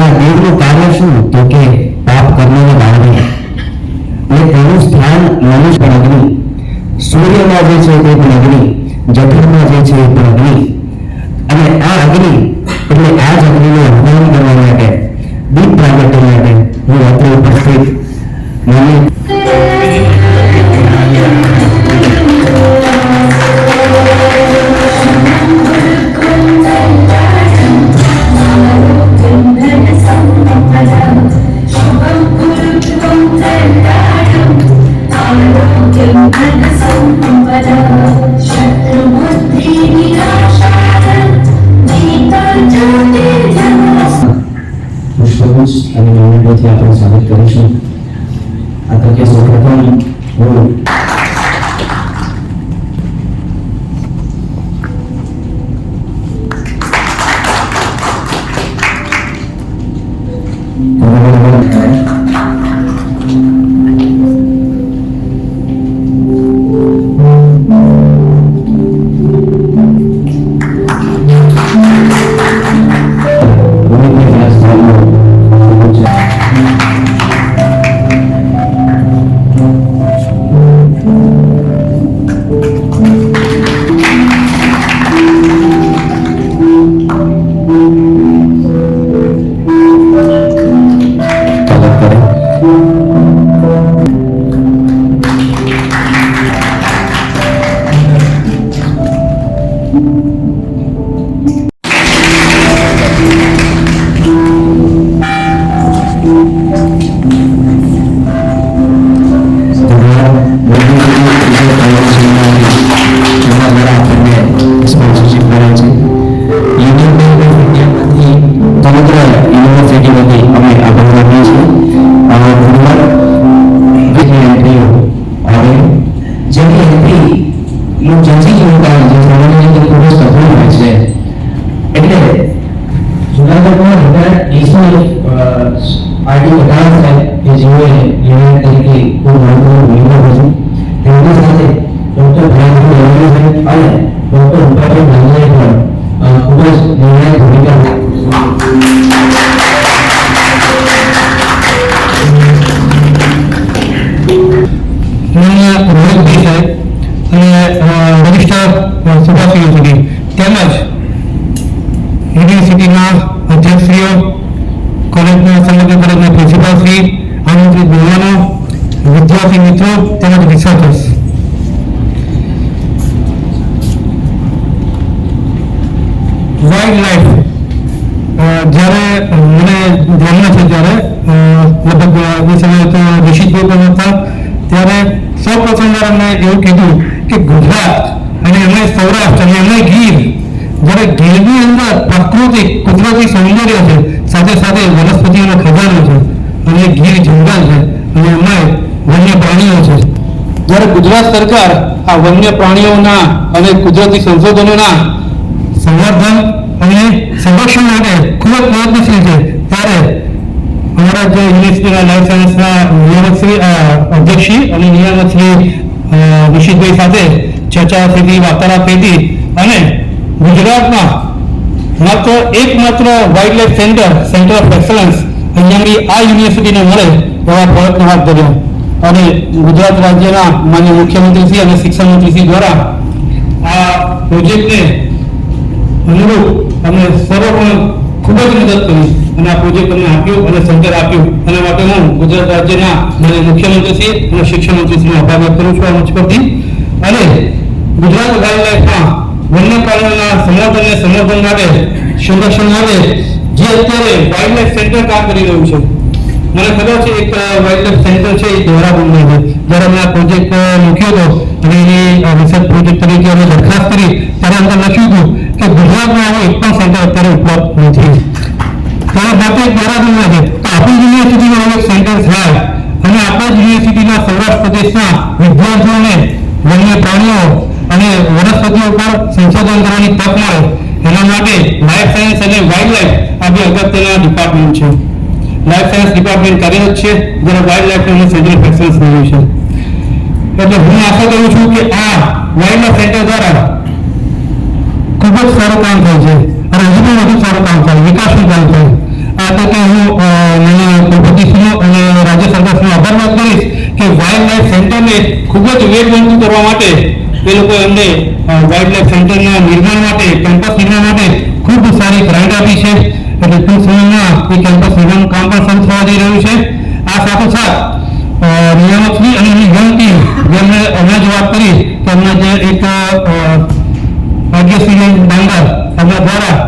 આ દેવનું કાર્ય શું? તો કે પાપ કર્મને બાળવી અને તેનું સ્થાન મનુષ્ય પણ અગ્નિ, સૂર્યમાં જે છે તે પણ અગ્નિ, જઠરમાં જે છે એ પણ અગ્નિ. અને આ અગ્નિ એટલે આ જ અગ્નિનું અવધાન કરવા માટે, દીપ પ્રાગટ્ય માટે હું અત્રે ઉપસ્થિત મને અને મોમેન્ટોથી આપણે સ્વાગત કરીશું. આ તકે સૌપ્રથમ હું પાર્ટી વધારે છે કે જેઓએ યુનિયન તરીકે ખૂબ મહત્વની ભૂમિકા ભજવી. તેમની સાથે ડોક્ટર ભરતભાઈ અને ડોક્ટર ઉપાભાઈ નાંગલે પણ ખૂબ જ નિર્ણાયક ભૂમિકા રોહિતભાઈ સાહેબ અને રજિસ્ટ્રાર સુભાષ યુનિવર્સિટી તેમજ યુનિવર્સિટીના અધ્યક્ષશ્રીઓ, કોલેજના સમગ્ર કોલેજના પ્રિન્સિપાલશ્રી, આમંત્રિત મહેમાનો, વિદ્યાર્થી મિત્રો તેમજ રિસર્ચર્સ, વાઇલ્ડ લાઈફ જ્યારે મને ધ્યાનમાં છે ત્યારે લગભગ એ સમયે તો ઋષિકભાઈ પણ હતા, ત્યારે સૌ પ્રથમ વાર અમને એવું કીધું કે ગુજરાત અને એમણે સૌરાષ્ટ્ર અને એમણે ગીર, જ્યારે ગીરની અંદર પ્રાકૃતિક કુદરતી સૌંદર્ય છે, સાથે સાથે વનસ્પતિઓનો ખજાનો છે અને ગીર જંગલ છે અને એમાં વન્ય પ્રાણીઓ છે. જ્યારે ગુજરાત સરકાર આ વન્ય પ્રાણીઓના અને કુદરતી સંશોધનોના સંવર્ધન અને સંરક્ષણ માટે ખૂબ જ પ્રયત્નશીલ છે, ત્યારે અમારા જે યુનિવર્સિટીના લાઈફ સાયન્સના નિયામક શ્રી અધ્યક્ષશ્રી અને નિયામક શ્રી નિશિતભાઈ સાથે ચર્ચા થઈ, વાર્તાલાપ થઈ અને ગુજરાતમાં એકમાત્ર wild life centre of excellence અહીંયાની આ યુનિવર્સિટીને મળે એવા પ્રયત્નો હાથ ધર્યા અને ગુજરાત રાજ્યના માનનીય મુખ્યમંત્રીશ્રી અને શિક્ષણ મંત્રીશ્રી દ્વારા આ પ્રોજેક્ટને અનુરૂપ અમને સર્વ પણ ખૂબ જ મદદ કરી અને આ પ્રોજેક્ટ અમને આપ્યું અને સેન્ટર આપ્યું. એના માટે હું ગુજરાત રાજ્યના માનનીય મુખ્યમંત્રીશ્રી અને શિક્ષણ મંત્રીશ્રીનો આભાર વ્યક્ત કરું છું આ મંચ પરથી. અને ગુજરાત વાઇલ્ડ લાઈફમાં વન્ય પ્રાણીઓના સંવર્ધન અને સંવર્ધન માટે, સંરક્ષણ માટે જે અત્યારે વાઇલ્ડ લાઈફ સેન્ટર કામ કરી રહ્યું છે, મને ખબર છે એક વાઇલ્ડ લાઈફ સેન્ટર છે એ દેહરાદૂનમાં છે. જ્યારે અમે આ પ્રોજેક્ટ મૂક્યો હતો અને એની રિસર્ચ પ્રોજેક્ટ તરીકે અમે દરખાસ્ત કરી ત્યારે અંદર લખ્યું હતું કે ગુજરાતમાં આવો એક પણ સેન્ટર અત્યારે ઉપલબ્ધ નથી. ત્યારે માત્ર એક દેહરાદૂનમાં છે, તો આપણી યુનિવર્સિટીમાં આવો એક સેન્ટર થાય અને આપણા જ યુનિવર્સિટીના સૌરાષ્ટ્ર પ્રદેશના વિદ્યાર્થીઓને વન્ય પ્રાણીઓ અને વનસ્પતિઓ પર સંશોધન કરવાની તક મળે, એના માટે લાઈફ સાયન્સ અને વાઇલ્ડ લાઈફ આ બે અગત્યના ડિપાર્ટમેન્ટ છે. લાઈફ સાયન્સ ડિપાર્ટમેન્ટ કાર્યરત છે, જ્યારે wild life centre of excellence બન્યું છે. એટલે હું આશા કરું છું કે આ વાઇલ્ડ લાઈફ સેન્ટર દ્વારા ખૂબ જ સારું કામ થાય છે અને હજુ પણ વધુ સારું કામ થાય, વિકાસનું કામ થાય. આ તકે હું જ વેગવંતુ કરવા માટે એ લોકો અમને વાઇલ્ડ લાઈફ સેન્ટરના નિર્માણ માટે, કેમ્પસ નિર્માણ માટે ખૂબ સારી ગ્રાન્ટ આપી છે. એટલે ટૂંક સમયમાં એ કેમ્પસ નિર્માણનું કામ પણ શરૂ થવા જઈ રહ્યું છે. આ સાથોસાથ નિયામકશ્રી અને એમની યંગ ટીમ જેમણે હમણાં જ વાત કરી કે હમણાં જે એક ભાગ્યશ્રી ડાંગર એમના દ્વારા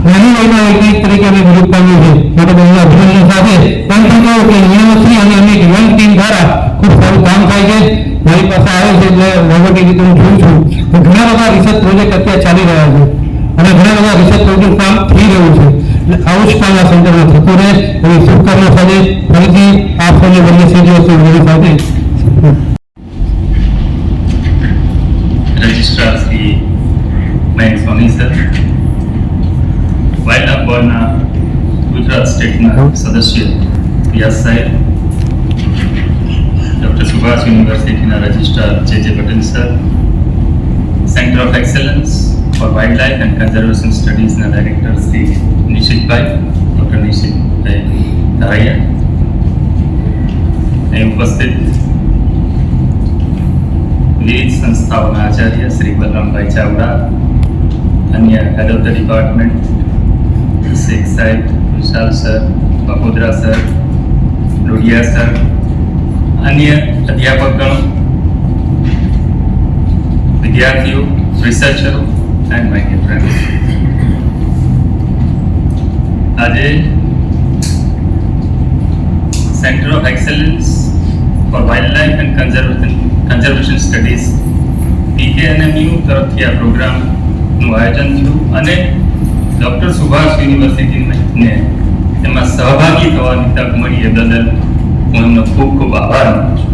નાની વયના વૈજ્ઞાનિક તરીકે અમે વિરોધ પામ્યું છે. માટે બંને અભિનંદન સાથે એમ પણ કહ્યું કે નિયામકશ્રી અને એમની યંગ ટીમ દ્વારા ખૂબ સારું કામ થાય છે. મારી પાસે આવે છે એટલે રોબોટિક રીતે હું જોઉં છું તો ઘણા બધા રિસર્ચ પ્રોજેક્ટ અત્યારે ચાલી રહ્યા છે અને ઘણા બધા રિસર્ચ પ્રોજેક્ટ કામ થઈ રહ્યું છે. એટલે આવું જ કામ આ સેન્ટરમાં થતું રહે એવી શુભકામના સાથે ફરીથી આપ સૌને બંને સજીવો મારી સાથે રજિસ્ટ્રાર શ્રી મહેશ સોની સર, વાઇલ્ડ લાઈફ બોર્ડના ગુજરાત સ્ટેટના સદસ્ય વ્યાસ સાહેબ, ડૉક્ટર સુભાષ યુનિવર્સિટીના registrar J Patel sir, centre of excellence for wild life and conservation સ્ટડીઝના ડાયરેક્ટર શ્રી નિશિતભાઈ, ડૉક્ટર નિશિતભાઈ ધારાયા, અહીં ઉપસ્થિત વિવિધ સંસ્થાઓના આચાર્ય શ્રી બલરામભાઈ ચાવડા, અન્ય head of the department Sheikh સાહેબ, Vishal sir, Bapodara sir, Dodiya sir, અન્ય અધ્યાપકગણ, વિદ્યાર્થીઓ, રિસર્ચરો એન્ડ માય ડિયર ફ્રેન્ડ્સ, આજે centre of excellence for wild life and conservation studies PKNMU તરફથી આ પ્રોગ્રામનું આયોજન થયું અને ડૉક્ટર સુભાષ યુનિવર્સિટીને એમાં સહભાગી થવાની તક મળી એ બદલ હું એમનો ખૂબ ખૂબ આભાર માનું છું.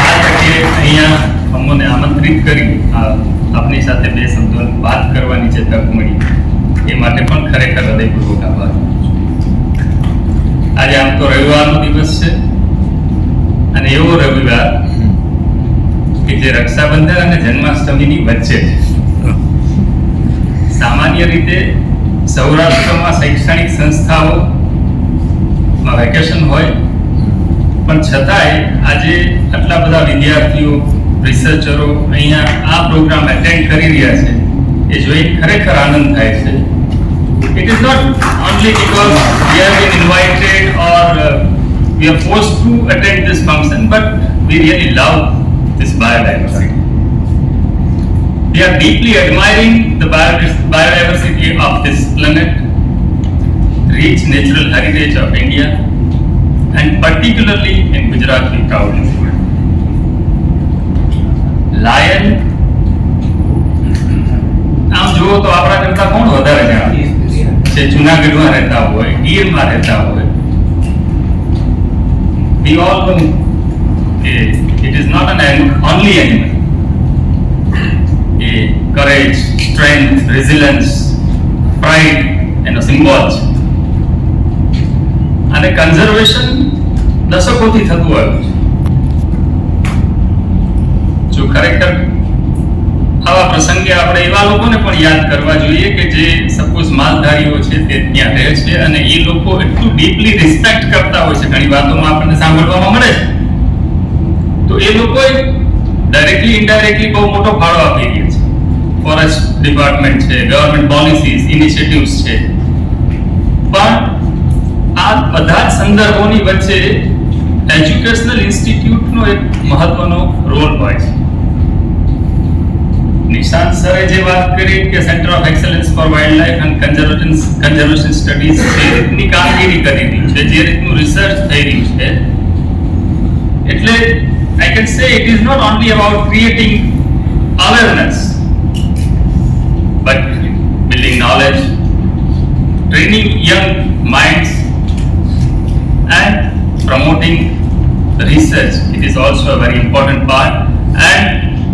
આ તકે અહીંયા અમને આમંત્રિત કરી આપની સાથે બે શબ્દો વાત કરવાની જે તક મળી એ માટે પણ ખરેખર હૃદયપૂર્વક આભાર માનું છું. આજે આમ તો રવિવારનો દિવસ છે અને એવો રવિવાર કે જે રક્ષાબંધન અને જન્માષ્ટમીની વચ્ચે છે. સામાન્ય રીતે સૌરાષ્ટ્રમાં શૈક્ષણિક સંસ્થાઓમાં વેકેશન હોય પણ છતાંય આજે આટલા બધા વિદ્યાર્થીઓ, રિસર્ચરો અહીંયા આ પ્રોગ્રામ એટેન્ડ કરી રહ્યા છે એ જોઈ ખરેખર આનંદ થાય છે. It is not only because we have been invited or we are forced to attend this function, but we really love this biodiversity. We are deeply admiring the biodiversity of this planet, rich natural heritage of India, and particularly in Gujarat we proudly feel. Lion, આમ જુઓ તો આપણા કરતા કોણ વધારે જાણે છે? જુનાગઢમાં રહેતા હોય, ગીરમાં રહેતા હોય. We all know it is not an only animal. Courage, strength, resilience, pride એનો સિમ્બોલ છે અને કન્ઝર્વેશન દશકોથી થતું આવ્યું છે. જો ખરેખર આવા પ્રસંગે આપણે એવા લોકોને પણ યાદ કરવા જોઈએ કે જે સપોઝ માલધારીઓ છે તે ત્યાં રહે છે અને એ લોકો એટલું ડીપલી રિસ્પેક્ટ કરતા હોય છે, ઘણી વાતોમાં આપણને સાંભળવામાં મળે છે, તો એ લોકોએ ડાયરેક્ટલી ઇનડાયરેક્ટલી બહુ મોટો ફાળો આપી રહ્યા છે. ફોરેસ્ટ ડિપાર્ટમેન્ટ છે, ગવર્મેન્ટ પોલિસીઝ, ઇનિશિયેટિવ્સ છે, પણ આ બધા જ સંદર્ભોની વચ્ચે એજ્યુકેશનલ ઇન્સ્ટિટ્યૂટનો એક મહત્વનો રોલ હોય છે. નિશાંત સરે જે વાત કરી કે centre of excellence for wild life and conservation studies જે રીતની કામગીરી કરી રહ્યું છે, જે રીતનું રિસર્ચ થઈ રહ્યું છે, એટલે I can say it is not only about creating awareness, but building knowledge, training young minds, and promoting research. It is also a very important part, and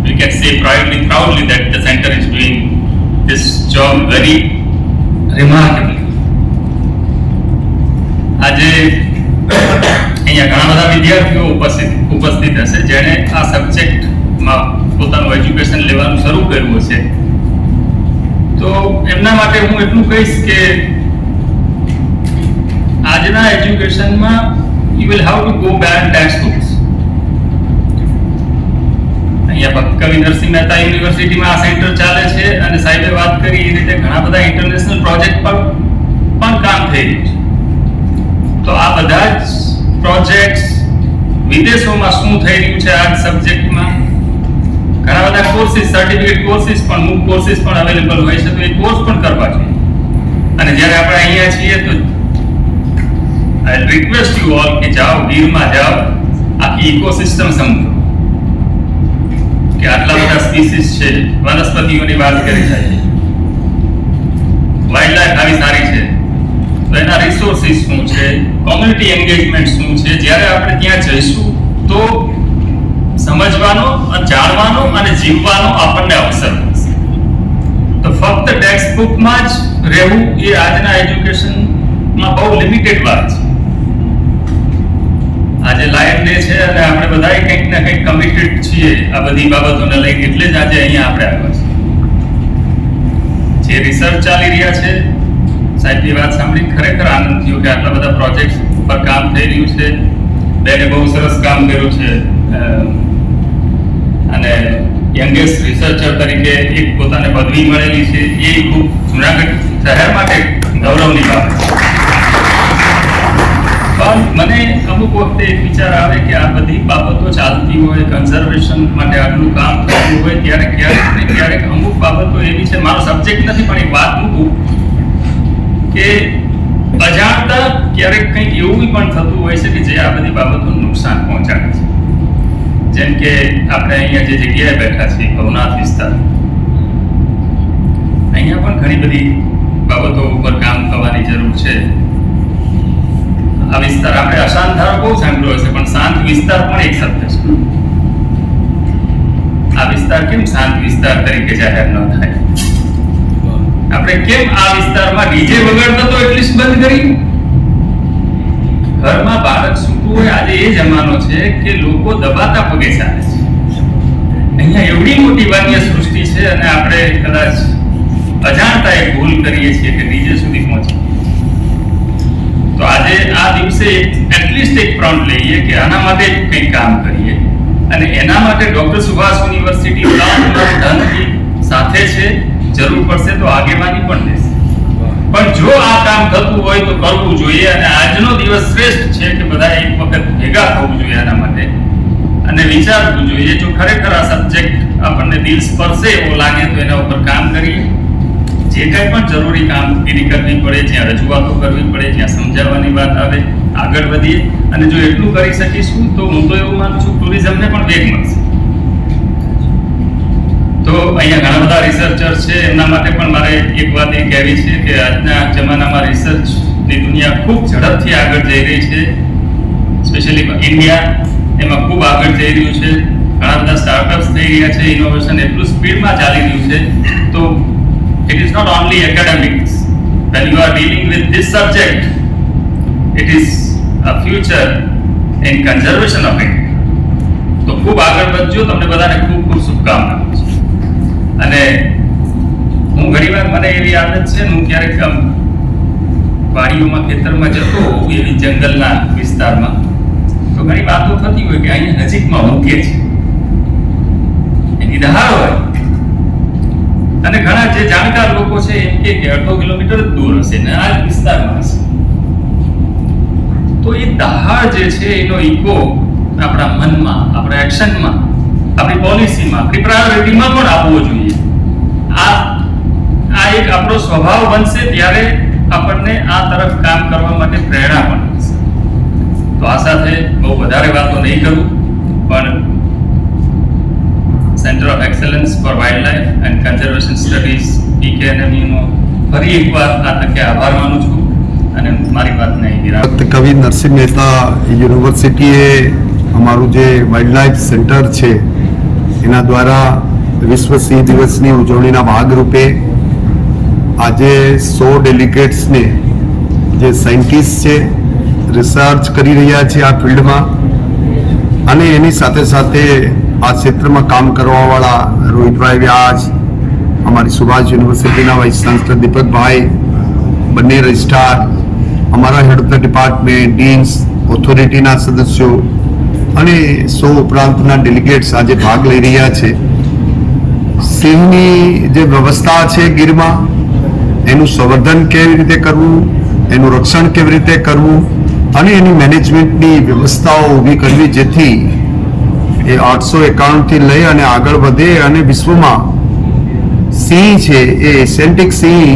we can say proudly that the center is doing this job very remarkably. આજે અહીંયા ઘણા બધા વિદ્યાર્થીઓ ઉપસ્થિત હશે જેણે આ સબ્જેક્ટમાં પોતાનું એજ્યુકેશન લેવાનું શરૂ કર્યું હશે. તો એમના માટે હું એટલું કહીશ કે આજના એજ્યુકેશનમાં you will have to go beyond textbooks. અહીંયા ભક્ત કવિ નરસિંહ મહેતા યુનિવર્સિટીમાં આ સેન્ટર ચાલે છે અને સાહેબે વાત કરી એ રીતે ઘણા બધા ઇન્ટરનેશનલ પ્રોજેક્ટ પર પણ કામ થઈ રહ્યું છે. તો આ બધા જ પ્રોજેક્ટ્સ વિદેશોમાં શું થઈ રહ્યું છે આ સબ્જેક્ટમાં, ઘણા બધા કોર્સિસ, સર્ટિફિકેટ કોર્સિસ પણ, મૂક કોર્સિસ પણ અવેલેબલ હોય છે, તો એ કોર્સ પણ કરવા જોઈએ. અને જ્યારે આપણે અહીંયા છીએ તો આઈ રિક્વેસ્ટ યુ ઓલ કે જાઓ, ગીરમાં જાઓ, આખી ઇકોસિસ્ટમ સમજો કે આટલા બધા સ્પીસીસ છે, વનસ્પતિઓની વાત કરી છે, વાઇલ્ડ લાઈફ આવી સારી છે, તો એના રિસોર્સિસ શું છે, કોમ્યુનિટી એન્ગેજમેન્ટ શું છે. જ્યારે આપણે ત્યાં જઈશું તો સમજવાનો, જાણવાનો અને જીવવાનો આપણને અવસર મળશે. તો ફક્ત ટેક્સ્ટ બુકમાં જ રહેવું એ આજના એજ્યુકેશનમાં બહુ લિમિટેડ વાત છે. આજે લાઈવ ડે છે અને આપણે બધાય કંઈક ને કંઈક કમિટેડ છીએ આ બધી બાબતોને લઈને, એટલે જ આજે અહીંયા આપણે આવ્યા છીએ. જે રિસર્ચ ચાલી રહ્યા છે, સાહેબની વાત સાંભળી ખરેખર આનંદ થયો કે આટલા બધા પ્રોજેક્ટ પર કામ થઈ રહ્યું છે. બેને બહુ સરસ કામ કર્યું છે અને યંગેસ્ટ રિસર્ચર તરીકે એક પોતાને પદવી મળેલી છે, એ ખૂબ જુનાગઢ શહેર માટે ગૌરવની બાબત છે. પણ મને અમુક વખતે એક વિચાર આવે કે આ બધી બાબતો ચાલતી હોય, કન્ઝર્વેશન માટે આટલું કામ થતું હોય, ત્યારે ક્યારેક ને ક્યારેક અમુક બાબતો એવી છે, મારો સબ્જેક્ટ નથી પણ એક વાત મૂકું કે અજાણતા ક્યારેક કંઈક એવું પણ થતું હોય છે કે જે આ બધી બાબતોનું નુકસાન પહોંચાડે છે. જેમ કે આપણે અહીંયા જે જગ્યાએ બેઠા છીએ, ભવનાથ વિસ્તાર, અહીંયા પણ ઘણી બધી બાબતો ઉપર કામ થવાની જરૂર છે. આ વિસ્તાર આપણે અશાંત ધારો બહુ સાંભળ્યો હશે, પણ શાંત વિસ્તાર પણ એક શબ્દ છે. આ વિસ્તાર કેમ શાંત વિસ્તાર તરીકે જાહેર ન થાય? આપણે કેમ આ વિસ્તારમાં ડીજે વગાડતા તો એટલીસ્ટ બંધ કરી? ઘરમાં બાળક સૂતું હોય, આજે એ જમાનો છે કે લોકો દબાતા પગે ચાલે છે. અહીંયા એવડી મોટી વન્ય સૃષ્ટિ છે અને આપણે કદાચ અજાણતા એક ભૂલ કરીએ છીએ કે ડીજે સુધી પહોંચીએ. તો આજે આ દિવસે એટલીસ્ટ એક પ્રણ લઈએ કે આના માટે કંઈક કામ કરીએ, અને એના માટે ડોક્ટર સુભાષ યુનિવર્સિટી ધનથી સાથે છે. જરૂર પડશે તો આગેવાની પણ લેશે. પણ જો આ કામ થતું હોય તો કરવું જોઈએ, અને આજનો દિવસ શ્રેષ્ઠ છે કે બધા એક વખત ભેગા થવું જોઈએ આના માટે અને વિચારવું જોઈએ. જો ખરેખર આ સબ્જેક્ટ આપણને દિલ સ્પર્શે એવો લાગે તો એના ઉપર કામ કરીએ. જે કંઈ પણ જરૂરી કામગીરી કરવી પડે, જ્યાં રજૂઆતો કરવી પડે, જ્યાં સમજાવવાની વાત આવે, આગળ વધીએ. અને જો એટલું કરી શકીશું તો હું તો એવું માનું છું ટુરિઝમને પણ વેગ મળશે. તો અહીંયા ઘણા બધા રિસર્ચર છે, એમના માટે પણ મારે એક વાત એ કહેવી છે કે આજના જમાનામાં રિસર્ચની દુનિયા ખૂબ ઝડપથી આગળ જઈ રહી છે. સ્પેશિયલી ઇન્ડિયા એમાં ખૂબ આગળ જઈ રહ્યું છે. ઘણા બધા સ્ટાર્ટઅપ્સ થઈ રહ્યા છે, ઇનોવેશન એટલું સ્પીડમાં ચાલી રહ્યું છે. તો it is not only academics. When you are dealing with this subject, it is a future in conservation of it. તો ખૂબ આગળ વધજો. તમને બધાને ખૂબ ખૂબ શુભકામનાઓ છે. અને હું ઘણીવાર, મને એવી આદત છે, હું ક્યારેક વાડીઓમાં, ખેતરમાં જતો હોઉં, એવી જંગલના વિસ્તારમાં, તો ઘણી વાતો થતી હોય કે અહીંયા નજીકમાં મૂકે છે, એની દહાડ હોય. અને ઘણા જે જાણકાર લોકો છે એમ કે 1.5 કિલોમીટર દૂર હશે ને આ વિસ્તારમાં હશે. તો એ દહાડ જે છે એનો ઇકો આપણા મનમાં, આપણા એક્શનમાં, આપણી પોલિસીમાં, આપણી પ્રાયોરિટીમાં પણ આવવો જોઈએ. આ એક આપણો સ્વભાવ બનશે ત્યારે આપણને આ તરફ કામ કરવા માટે પ્રેરણા પણ મળશે. તો આ સાથે બહુ વધારે વાતો નહીં કરું, પણ centre of excellence for wild life and conservation studies PKNMU ફરી એકવાર આ તકે આભાર માનું છું અને મારી વાતને અહીં વિરામ. કવિ નરસિંહ મહેતા યુનિવર્સિટીએ અમારું જે વાઇલ્ડ લાઈફ સેન્ટર છે એના દ્વારા વિશ્વ સિંહ દિવસની ઉજવણીના ભાગરૂપે આજે 100 ડેલિગેટ્સને જે સાયન્ટિસ્ટ છે, રિસર્ચ કરી રહ્યા છે આ ફિલ્ડમાં, અને એની સાથે સાથે આ ક્ષેત્રમાં કામ કરવાવાળા રોહિતભાઈ વ્યાસ, અમારી સુભાષ યુનિવર્સિટીના વાઇસ ચાન્સલર દીપકભાઈ, બંને રજિસ્ટ્રાર, અમારા head of the department, deans, ઓથોરિટીના સદસ્યો, અને 100 ઉપરાંતના ડેલિગેટ્સ આજે ભાગ લઈ રહ્યા છે. સિંહની જે વ્યવસ્થા છે ગીરમાં, એનું સંવર્ધન કેવી રીતે કરવું, એનું રક્ષણ કેવી રીતે કરવું અને એની મેનેજમેન્ટની વ્યવસ્થાઓ ઊભી કરવી, જેથી એ 891 થી લઈ અને આગળ વધે અને વિશ્વમાં સિંહ છે એ એશિયાટિક સિંહ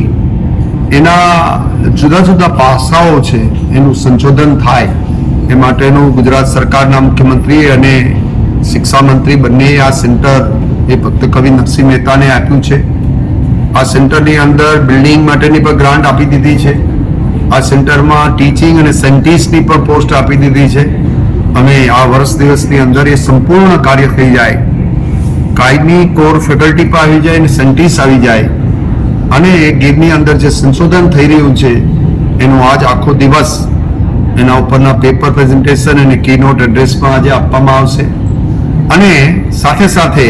એના જુદા જુદા પાસાઓ છે એનું સંશોધન થાય, એ માટેનું ગુજરાત સરકારના મુખ્યમંત્રી અને શિક્ષા મંત્રી બંને આ સેન્ટર એ ભક્ત કવિ નરસિંહ મહેતાને આપ્યું છે. આ સેન્ટરની અંદર બિલ્ડિંગ માટેની પણ ગ્રાન્ટ આપી દીધી છે. આ સેન્ટરમાં ટીચિંગ અને સાયન્ટિસ્ટની પણ પોસ્ટ આપી દીધી છે. અને આ વર્ષ દિવસની અંદર એ સંપૂર્ણ કાર્ય થઈ જાય, કાયમી કોર ફેકલ્ટી પણ આવી જાય અને સાયન્ટિસ્ટ આવી જાય, અને ગીરની અંદર જે સંશોધન થઈ રહ્યું છે એનો આજ આખો દિવસ એના ઉપરના પેપર પ્રેઝન્ટેશન અને કીનોટ એડ્રેસ પણ આજે આપવામાં આવશે. અને સાથે સાથે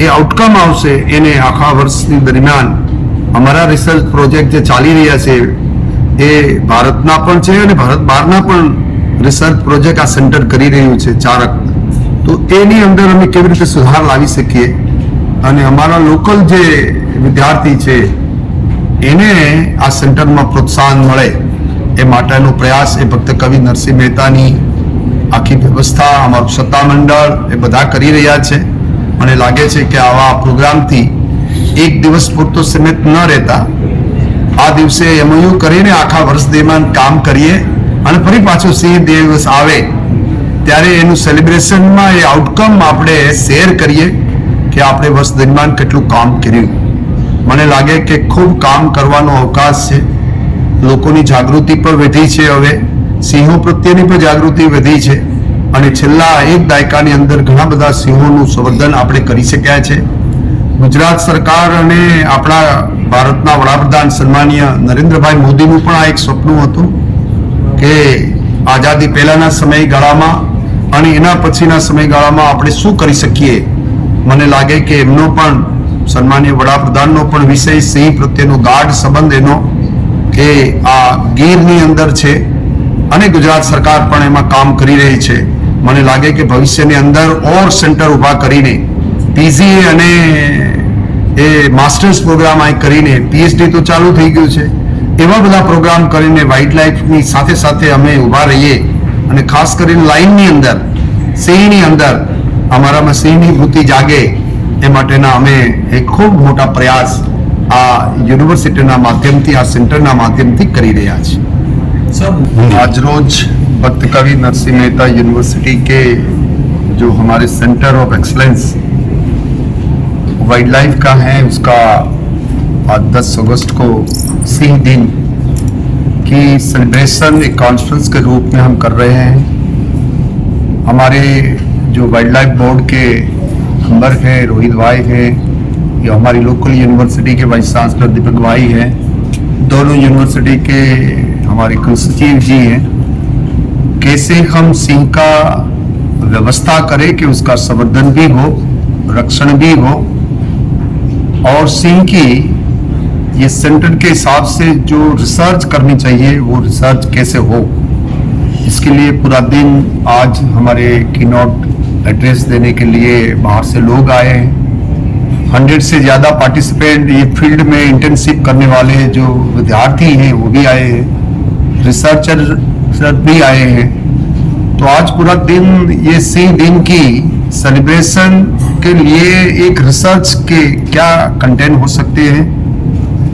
એ આઉટકમ આવશે એને આખા વર્ષની દરમિયાન અમારા રિસર્ચ પ્રોજેક્ટ જે ચાલી રહ્યા છે એ ભારતના પણ છે અને ભારત બહારના પણ રિસર્ચ પ્રોજેક્ટ આ સેન્ટર કરી રહ્યું છે ચારક. તો એની અંદર અમે કેવી રીતે સુધાર લાવી શકીએ અને અમારા લોકલ જે વિદ્યાર્થી છે એને આ સેન્ટરમાં પ્રોત્સાહન મળે એ માટેનો પ્રયાસ એ ભક્ત કવિ નરસિંહ મહેતાની આખી વ્યવસ્થા, અમારું સત્તામંડળ એ બધા કરી રહ્યા છે. મને લાગે છે કે આવા પ્રોગ્રામથી એક દિવસ પૂરતો સીમિત ન રહેતા આ દિવસે MOU કરીને આખા વર્ષ દરમિયાન કામ કરીએ અને ફરી પાછો સિંહ દિવસ આવે ત્યારે એનું સેલિબ્રેશનમાં એ આઉટકમ આપણે શેર કરીએ કે આપણે વર્ષ દરમિયાન કેટલું કામ કર્યું. મને લાગે કે ખૂબ કામ કરવાનો અવકાશ છે. લોકોની જાગૃતિ પણ વધી છે, હવે સિંહો પ્રત્યેની પણ જાગૃતિ વધી છે અને છેલ્લા એક દાયકાની અંદર ઘણા બધા સિંહોનું સંવર્ધન આપણે કરી શક્યા છે. ગુજરાત સરકાર અને આપણા ભારતના વડાપ્રધાન સન્માનીય નરેન્દ્રભાઈ મોદીનું પણ આ એક સપનું હતું કે આઝાદી પહેલાના સમયગાળામાં અને એના પછીના સમયગાળામાં આપણે શું કરી શકીએ. મને લાગે કે એમનો પણ સન્માનીય વડાપ્રધાનનો પણ વિષય સિંહ પ્રત્યેનો ગાઢ સંબંધ એનો કે આ ગીરની અંદર છે અને ગુજરાત સરકાર પણ એમાં કામ કરી રહી છે. મને લાગે કે ભવિષ્યની અંદર ઓર સેન્ટર ઊભા કરીને PGA અને એ માસ્ટર્સ પ્રોગ્રામ આ કરીને PhD તો ચાલુ થઈ ગયું છે, એવા બધા પ્રોગ્રામ કરીને વાઇલ્ડ લાઈફની સાથે સાથે અમે ઊભા રહીએ અને ખાસ કરીને લાઈનની અંદર સિંહની અંદર અમારામાં સિંહની વૃત્તિ જાગે એ માટેના અમે એક ખૂબ મોટા પ્રયાસ આ યુનિવર્સિટીના માધ્યમથી, આ સેન્ટરના માધ્યમથી કરી રહ્યા છીએ. आज रोज भक्त कवि नरसिंह मेहता यूनिवर्सिटी के जो हमारे centre of excellence wild life का है उसका आज 10 अगस्त को सिंह दिन की सेलिब्रेशन एक कॉन्फ्रेंस के रूप में हम कर रहे हैं. हमारे जो वाइल्ड लाइफ बोर्ड के मेंबर हैं रोहित भाई हैं, ये हमारी लोकल यूनिवर्सिटी के वाइस चांसलर दीपक भाई हैं, दोनों यूनिवर्सिटी के हमारे कुलसचिव जी हैं. कैसे हम सिंह का व्यवस्था करें कि उसका संवर्धन भी हो, रक्षण भी हो और सिंह की ये सेंटर के हिसाब से जो रिसर्च करनी चाहिए वो रिसर्च कैसे हो, इसके लिए पूरा दिन आज हमारे कीनोट एड्रेस देने के लिए बाहर से लोग आए हैं. 100 से ज़्यादा पार्टिसिपेंट ये फील्ड में इंटर्नशिप करने वाले जो विद्यार्थी हैं वो भी आए हैं, रिसर्चर भी आए हैं. तो आज पूरा दिन ये सिंह दिन की सेलिब्रेशन के लिए एक रिसर्च के क्या कंटेंट हो सकते हैं,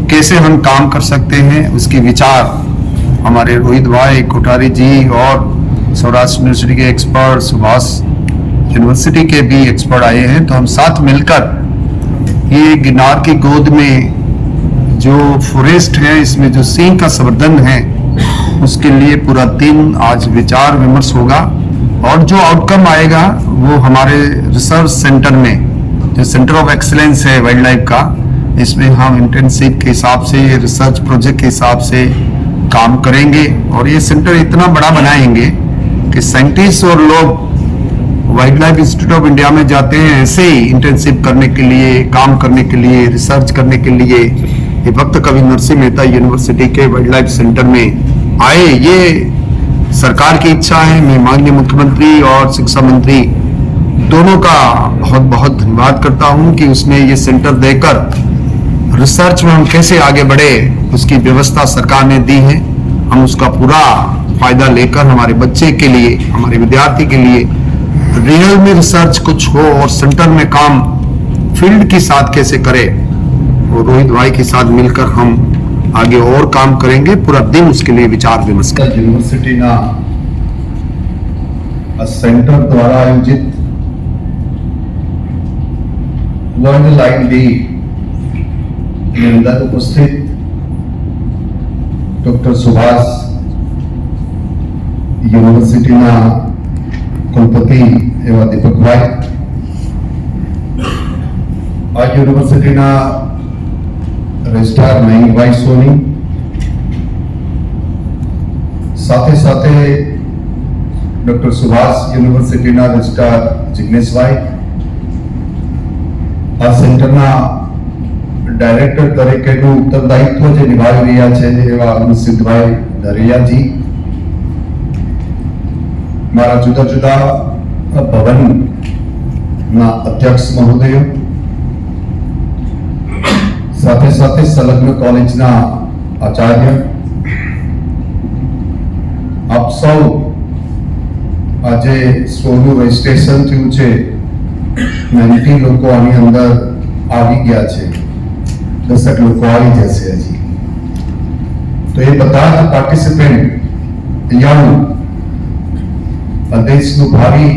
कैसे हम काम कर सकते हैं, उसकी विचार हमारे रोहित भाई कोठारी जी और सौराष्ट्र यूनिवर्सिटी के एक्सपर्ट, सुभाष यूनिवर्सिटी के भी एक्सपर्ट आए हैं. तो हम साथ मिलकर ये गिरनार की गोद में जो फॉरेस्ट है इसमें जो सिंह का संवर्धन है उसके लिए पूरा दिन आज विचार विमर्श होगा और जो आउटकम आएगा वो हमारे रिसर्च सेंटर में जो सेंटर ऑफ एक्सीलेंस है वाइल्ड लाइफ का, इसमें हम इंटर्नशिप के हिसाब से, रिसर्च प्रोजेक्ट के हिसाब से काम करेंगे और ये सेंटर इतना बड़ा बनाएंगे कि साइंटिस्ट और लोग wild life institute of India में जाते हैं ऐसे ही इंटर्नशिप करने के लिए, काम करने के लिए, रिसर्च करने के लिए ये भक्त कवि नरसिंह मेहता यूनिवर्सिटी के वाइल्ड लाइफ सेंटर में आए. ये सरकार की इच्छा है। मैं माननीय मुख्यमंत्री और शिक्षा मंत्री दोनों का बहुत बहुत धन्यवाद करता हूं कि उसने ये सेंटर देकर रिसर्च में हम कैसे आगे बढ़े उसकी व्यवस्था सरकार ने दी है। हम उसका पूरा फायदा लेकर हमारे बच्चे के लिए, हमारे विद्यार्थी के लिए रियल में रिसर्च कुछ हो और सेंटर में काम फील्ड के साथ कैसे करे, और रोहित भाई के साथ मिलकर हम आगे और काम करेंगे। पूरा दिन उसके लिए विचार विमर्श करेंगे। યુનિવર્સિટીના સેન્ટર દ્વારા આયોજિત વર્લ્ડ લાઇન ડે ની અંદર ઉપસ્થિત ડોક્ટર સુભાષ યુનિવર્સિટીના કુલપતિ એવા દીપકભાઈ, આ યુનિવર્સિટીના રજિસ્ટ્રાર મયંકભાઈ સોની, સાથે સાથે ડોક્ટર સુભાષ યુનિવર્સિટીના રજિસ્ટ્રાર જિગ્નેશભાઈ, આ સેન્ટરના ડાયરેક્ટર તરીકેનું ઉત્તરદાયિત્વ જે નિભાવી રહ્યા છે એવા સિદ્ધભાઈ દરિયાજી, મારા જુદા જુદા ભવનના અધ્યક્ષ મહોદયો, સાથે સાથે સંલગ્ન કોલેજના આચાર્ય, આપ સૌ આજે 16નું રજીસ્ટ્રેશન થયું છે, 90 લોકો આની અંદર આવી ગયા છે, 10 લોકો આવી જશે હજી, તો એ બધા જ પાર્ટિસિપેન્ટ યંગ દેશનું ભાવિ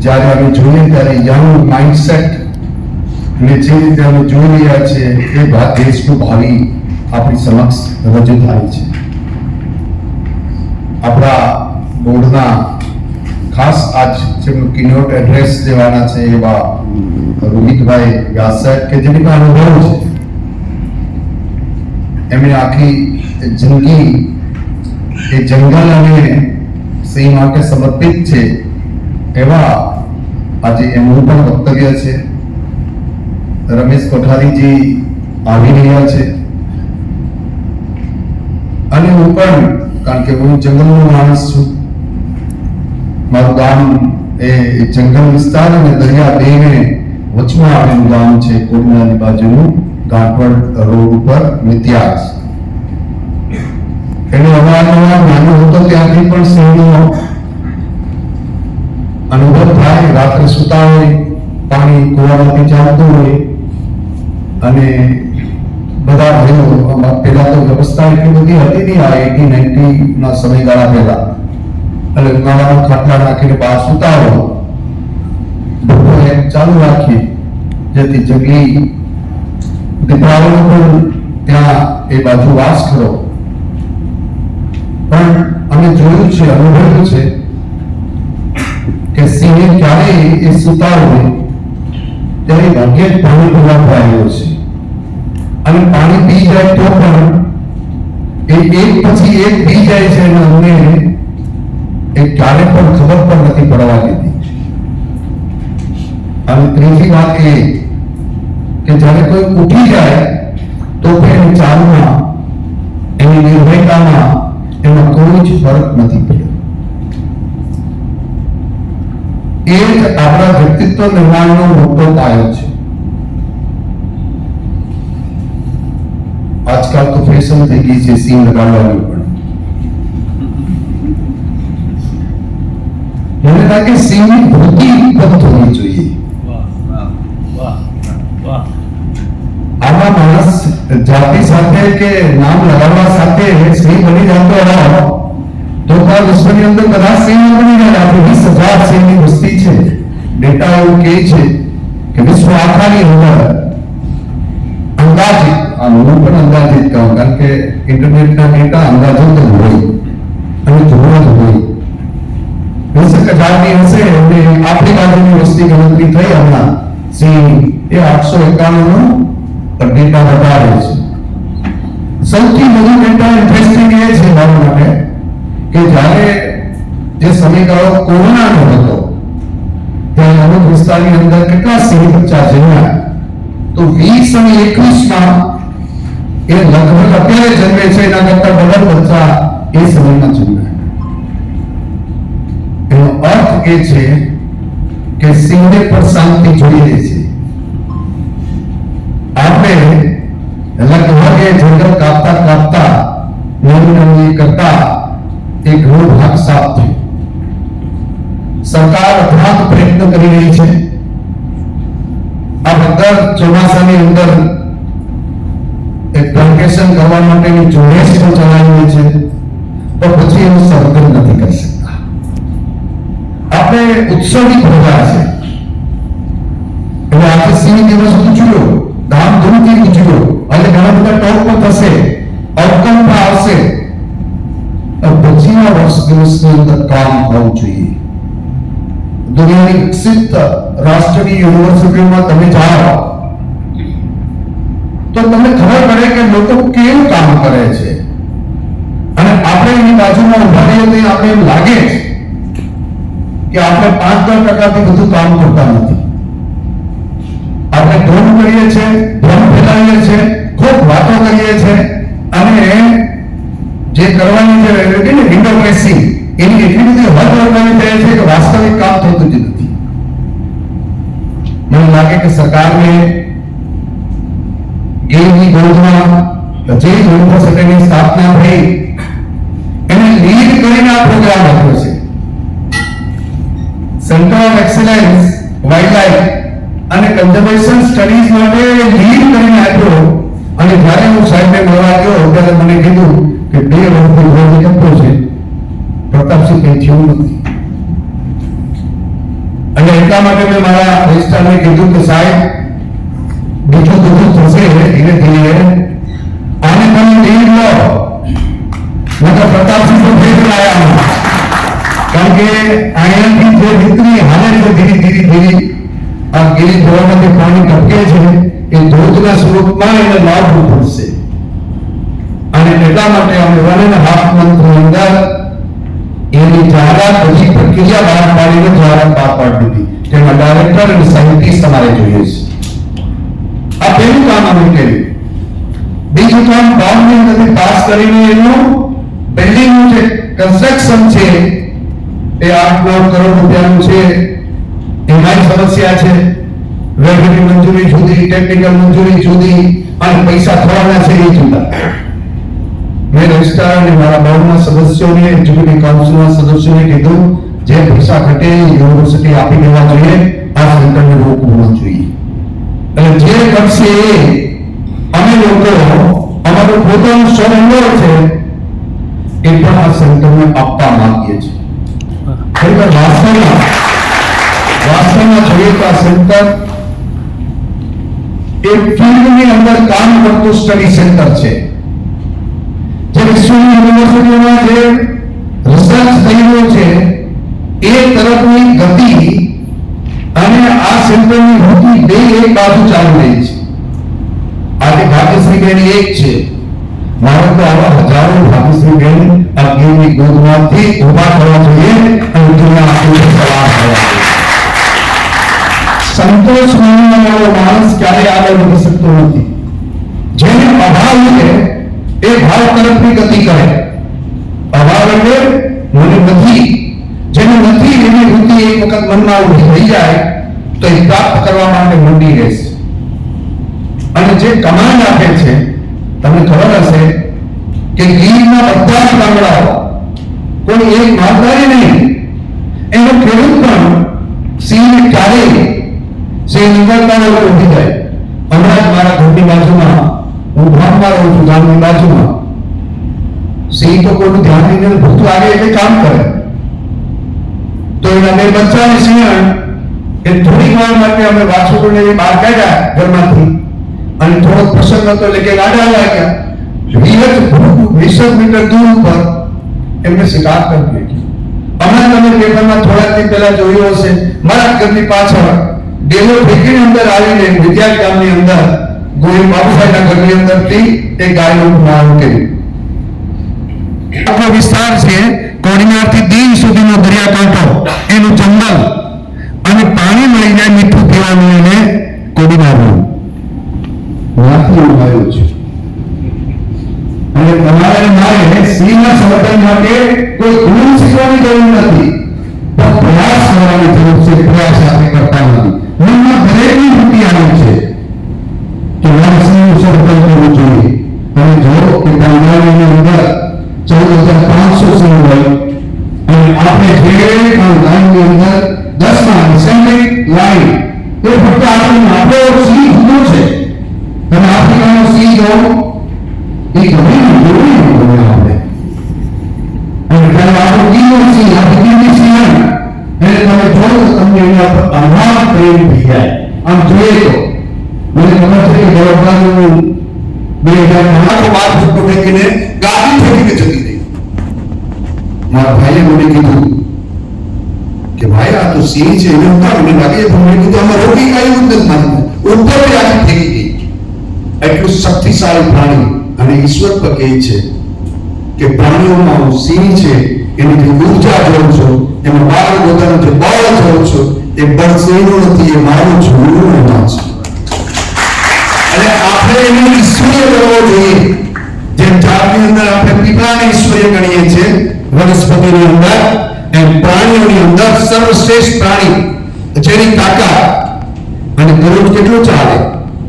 જ્યારે અમે જોઈએ ત્યારે યંગ માઇન્ડસેટ ને જે રીતે અમે જોઈ રહ્યા છીએ એ દેશનું ભાવિ આપણી સમક્ષ રજૂ થાય છે। આપણા બોર્ડના ખાસ આજ જેમનું કિનોટ એડ્રેસ દેવાના છે એવા રોહિતભાઈ વ્યાસ સાહેબ કે જેની પાસે અનુભવ છે, એમણે આખી જિંદગી એ જંગલ અને સિંહ માટે સમર્પિત છે એવા આજે એમનું પણ વક્તવ્ય છે। રમેશ કોઠારીજી આવી રહ્યા છે અને હું પણ, કારણ કે હું જંગલનો માણસ છું, મારું ગામ એ જંગલ વિસ્તાર અને દરિયા બેને વચમાં આવેલું ગામ છે, કોડીનારની બાજુનું ગાંઠવડ રોડ ઉપર મિત્યાજ। એટલે અવારનવાર નાનો હતો ત્યાંથી પણ સિંહનો અનુભવ થાય। રાત્રે સુતા હોય, પાણી કુવામાંથી ચાલતું હોય અને બધા ભાઈઓ, પહેલા તો વ્યવસ્થા એટલી બધી હતી નહીં, આ 80-90 ના સમયગાળા પહેલા, એટલે ઉનાળામાં ખાટલા નાખીને બહાર સુતા હોય, બપોરે ચાલુ રાખી જેથી જંગલી દીપડાઓનો પણ ત્યાં એ બાજુ વાસ કરો। પણ અમે જોયું છે, અનુભવ્યું છે કે સિંહે ક્યારેય એ સુતા હોય ત્યારે ભાગ્યે જ પાણી પીવા આવ્યો છે અને પાણી પી જાય તો પણ એ એક પછી એક પી જાય છે અને અમને એ ક્યારે પણ ખબર પણ નથી પડવા દીધી। અને ત્રીજી વાત એ કે જ્યારે કોઈ ઉઠી જાય તો પણ ચાલમાં, એની નિર્ભયતામાં એમાં કોઈ જ ફરક નથી પડ્યો। એ જ આપણા વ્યક્તિત્વ નિર્માણનો મોટો પાયો છે। આજકાલ તો ફેશન થઈ ગઈ છે સીન લગાડવાની, પણ મને લાગે સીનની વૃત્તિ બંધ હોવી જોઈએ। આવા માણસ જાતિ સાથે કે નામ લગાડવા સાથે સિંહ બની જતો હોય તો વિશ્વની અંદર બધા સિંહ બની જાય। આપણે 20,000 સિંહની વસ્તી છે। ડેટા એવું કહે છે કે વિશ્વ આખાની અંદર અંદાજિત, હું પણ અંદાજિત કહું કારણ કે ઇન્ટરનેટના ડેટા અંદાજિત જ હોય અને જોવા જ હોય, 20,000 હશે અને આપણી બાજુની વસ્તી ગણતરી થઈ હમણાં સિંહ એ 851 ડેટા બતાવે છે। સૌથી વધુ ડેટા ઇન્ટરેસ્ટિંગ એ છે મારા માટે કે જ્યારે જે સમયગાળો કોરોનાનો હતો ત્યારે અમુક વિસ્તારની અંદર કેટલા સિંહ બચ્ચા જન્મ્યા, તો 20 અને 21માં એ લગભગ અત્યારે જન્મે છે એના કરતા ડબલ બચ્ચા એ સમયમાં જન્મ્યા। એ છે કે સિંહને પણ શાંતિ જોઈએ છે. આપણે લગભગ જંગલ કાપતા કાપતા નવી કરતા એક ઘણો ભાગ સાફ થયો. સરકાર અથાગ પ્રયત્ન કરી રહી છે. આ દર ચોમાસાની અંદર એક પ્લાન્ટેશન કરવા માટેની ઝુંબેશ પણ ચલાવી છે, તો પછી એનું સંકલન નથી કરી શકતા. આપણે ઉત્સવની પ્રજા છે એટલે આજે સિંહ દિવસ ઉજવ્યો, ધામધૂમથી ઉજવ્યો અને ઘણા બધા ટોક પણ થશે, આઉટકમ પણ આવશે. પછીના વર્ષ દિવસની અંદર કામ હોવું જોઈએ. દુનિયાની વિકસિત રાષ્ટ્રની યુનિવર્સિટીઓમાં તમે જાઓ તો તમને ખબર પડે કે લોકો કેવું કામ કરે છે, અને આપણે એની બાજુમાં ઉભા રહીએ તો આપણે એમ લાગે છે કે આપણે 5-10% બધું કામ કરતા નથી. આપણે ઢોંગ કરીએ છીએ, ભ્રમ ફેલાવીએ છીએ, ખૂબ વાતો કરીએ છીએ, અને જે કરવાની છે એટલે વિન્ડો ડ્રેસિંગ એની એટલી બધી હદ વળગાવી દે છે કે વાસ્તવિક કામ થતું જ નથી. મને લાગે કે સરકારને ગીરની ગોદમાં જે યુનિવર્સિટીની સ્થાપના થઈ એને લીડ કરીને આ પ્રોગ્રામ આપ્યો છે. સેન્ટર ઓફ એક્સેલન્સ વાઇલ્ડલાઇફ અને કન્ઝર્વેશન સ્ટડીઝ માટે લીડ કરીને આપ્યો. અને જ્યારે હું સાહેબને મળવા ગયો ત્યારે મને કીધું કે 2 વર્ષથી પ્રોજેક્ટ આપ્યો છે, પ્રતાપસિંહ કંઈ થયું નથી. અને એટલા માટે મેં મારા રજિસ્ટ્રારને કીધું કે સાહેબ બીજું બધું થશે ધીરે ધીરે, આને તમે લીડ લો, નકર પ્રતાપસિંહ તો ફેર લાયા. કારણ કે અહીંયાથી જે રીતની હાલત છે ધીરે ધીરે આ ગીરી ધોવામાંથી પાણી ટપકે છે એ ધોધના સ્વરૂપમાં એને લાવવું પડશે. અને એટલા માટે અમે 1.5 મંથની અંદર એની જાહેરાત પછી પ્રક્રિયા બહાર પાડીને જાહેરાત બહાર પાડી દીધી. તેમાં ડાયરેક્ટર અને સાયન્ટિસ્ટ અમારે જોઈએ છે. આ પહેલું કામ અમે કર્યું. બીજું કામ ગવર્મેન્ટ નથી પાસ કરીને એનું બિલ્ડિંગનું જે કન્સ્ટ્રક્શન છે એ 8-9 કરોડ રૂપિયાનું છે. એમાં સમસ્યા છે, રેવન્યુ મંજૂરી જુદી, ટેકનિકલ મંજૂરી જુદી, અને પૈસા થવાના છે એ જુદા. મેં રજિસ્ટ્રાર અને મારા બોર્ડના સદસ્યોને, એક્ઝિક્યુટિવ કાઉન્સિલના સદસ્યોને કીધું જે પૈસા ઘટે યુનિવર્સિટી આપી દેવા જોઈએ, આ સેન્ટરને રોકવું જોઈએ. અને જે કરશે એ અમે લોકો અમારું પોતાનું સ્વનિર્ભર છે એ પણ આ સેન્ટરને આપવા માંગીએ છીએ. ખરેખર વાસ્તવમાં જોઈએ તો આ સેન્ટર એક ફિલ્ડની અંદર કામ કરતું સ્ટડી સેન્ટર છે. જે વિશ્વની યુનિવર્સિટીઓમાં જે રિસર્ચ થઈ રહ્યો છે એ તરફની ગતિ અને આ સેન્ટરની ગતિ બે એક બાજુ ચાલી રહી છે. આજે ભાગ્યશ્રીબેન એક છે, મારે તો આવા હજારો ભાગ્યશ્રીબેન આ ગીરની ગોદમાંથી ઉભા થવા જોઈએ અને દુનિયા આખી સવાર થવા જોઈએ. સંતોષ માનવાનો માણસ ક્યારે આગળ વધી શકતો નથી. જેને અભાવ છે એ ભાવ તરફની ગતિ કરે. અભાવ એટલે મને નથી, જેને નથી એની વૃત્તિ એક વખત મનમાં ઉભી થઈ જાય તો એ પ્રાપ્ત કરવા માટે મંડી રહેશે. અને જે કમાન્ડ આપે છે, તમને ખબર હશે કે ગીરના બધા જ ગામડાઓ કોઈ એક માલધારી નહીં, એનો ખેડૂત પણ સિંહને ક્યારેય સિંહ નીકળતા ઉભી જાય. હમણાં જ મારા ઘરની બાજુમાં, હું ગામમાં રહું છું, ગામની બાજુમાં સિંહ તો કોઈનું ધ્યાન નહીં, ભૂતું આવે એટલે કામ કરે. તો એના 2 બચ્ચાને સિંહ એ થોડી વાર માટે અમે વાછોડોને બહાર કાઢ્યા ઘરમાંથી, અને થોડો પ્રસંગ હતો એટલે કે ગાડા લાગ્યા. 20 મીટર દૂર ઉપર એમને શિકાર કરી દીધી. હમણાં તમે પેપરમાં થોડા દિવસ પહેલા જોયું હશે, મારા ઘરની પાછળ ડેલો ફેંકીની અંદર આવીને વિદ્યાર્થી ગામની અંદર ગોવિંદ બાબુભાઈના ઘરની અંદરથી એક ગાયનું મારણ કર્યું. આપણો વિસ્તાર છે કોડીનારથી દીવ સુધીનો દરિયાકાંઠો, એનું જંગલ, અને પાણી મળી જાય મીઠું પીવાનું એને કોડીનારનું ત્યાંથી ઉભાયું છે. અને તમારે મારે સિંહના સંવર્ધન માટે કોઈ ગુણ શીખવાની જરૂર નથી. પણ પ્રયાસ કરવાની જરૂર છે. પ્રયાસ આપણે કરતા નથી. મનમાં દરેકની વૃત્તિ આવી છે કે મારે સિંહનું સંરક્ષણ કરવું જોઈએ. અને જો કે ગામડાની અંદર 14,500 સિંહ હોય અને આપણે જે ગામની અંદર 10માં એસેમ્બલી લાઈન એ ફક્ત આપણો સિંહ જુદો છે. તમે આફ્રિકાનો સિંહ જો એ ગમે જોઈ આપણે અને જ્યારે આપણો ગીરનો સિંહ આપણે ગીરની સિંહ એને તમે જો તો તમને એના પર અભાવ પ્રેમ થઈ જાય. આમ જોઈએ તો મને ખબર છે કે વડોદરાનું 2012 બાદ ફૂટો ફેંકીને ગાડી ફેંકીને જતી રહી. મારા ભાઈએ મને કીધું કે ભાઈ આ તો સિંહ છે એને ઉતારો ને લાગે તો મેં કીધું આમાં રોકી કાંઈ નથી માનતું ઉપર બી આખી ફેંકી ગઈ. એટલું શક્તિશાળી પ્રાણી અને ઈશ્વર તો કહે છે કે પ્રાણીઓમાં હું સિંહ છે એની જે ઉર્જા જોઉં છું એમાં મારું પોતાનું જે બળ જોઉં છું એ બળ સિંહનું નથી એ મારું જોવું છે. અને આપણે એને ઈશ્વરીય કરવો જોઈએ. જેમ ઝાડની અંદર આપણે પીપળાને ઈશ્વરીય ગણીએ છીએ વનસ્પતિની અંદર એમ પ્રાણીઓની અંદર સર્વશ્રેષ્ઠ પ્રાણી જેની તાકાત અને ગરુડ કેટલું ચાલે.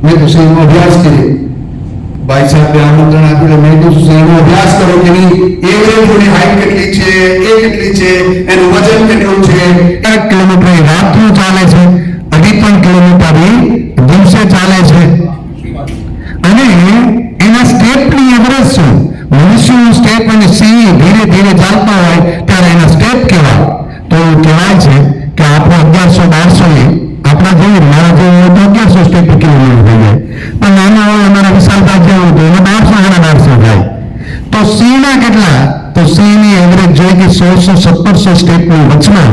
મેં તો સિંહનો અભ્યાસ કર્યો. ભાઈ સાહેબે આમંત્રણ આપ્યું મેં તો સિંહનો અભ્યાસ કરો કે નહીં એવરેજની હાઈટ કેટલી છે એ કેટલી છે એનું વજન કેટલું છે. 1 કિલોમીટર રાતનું ચાલે છે 2.5 કિલોમીટર દિવસે ચાલે છે અને એના સ્ટેપની એવરેજ શું મનુષ્યનું સ્ટેપ અને સિંહ ધીરે ધીરે ચાલતા હોય ત્યારે એના સ્ટેપ કહેવાય. તો એવું કહેવાય છે કે આપણે 1100-1200 આપણા જેવી મારા જેવું 1100 સ્ટેપ કિલોમીટર થઈ જાય પણ નાના હોય અમારા વિશાલતા જેવું તો એને 1200-1200 થાય. તો સિંહના કેટલા તો સિંહની એવરેજ જોઈએ કે 1600-1700 સ્ટેપની વચમાં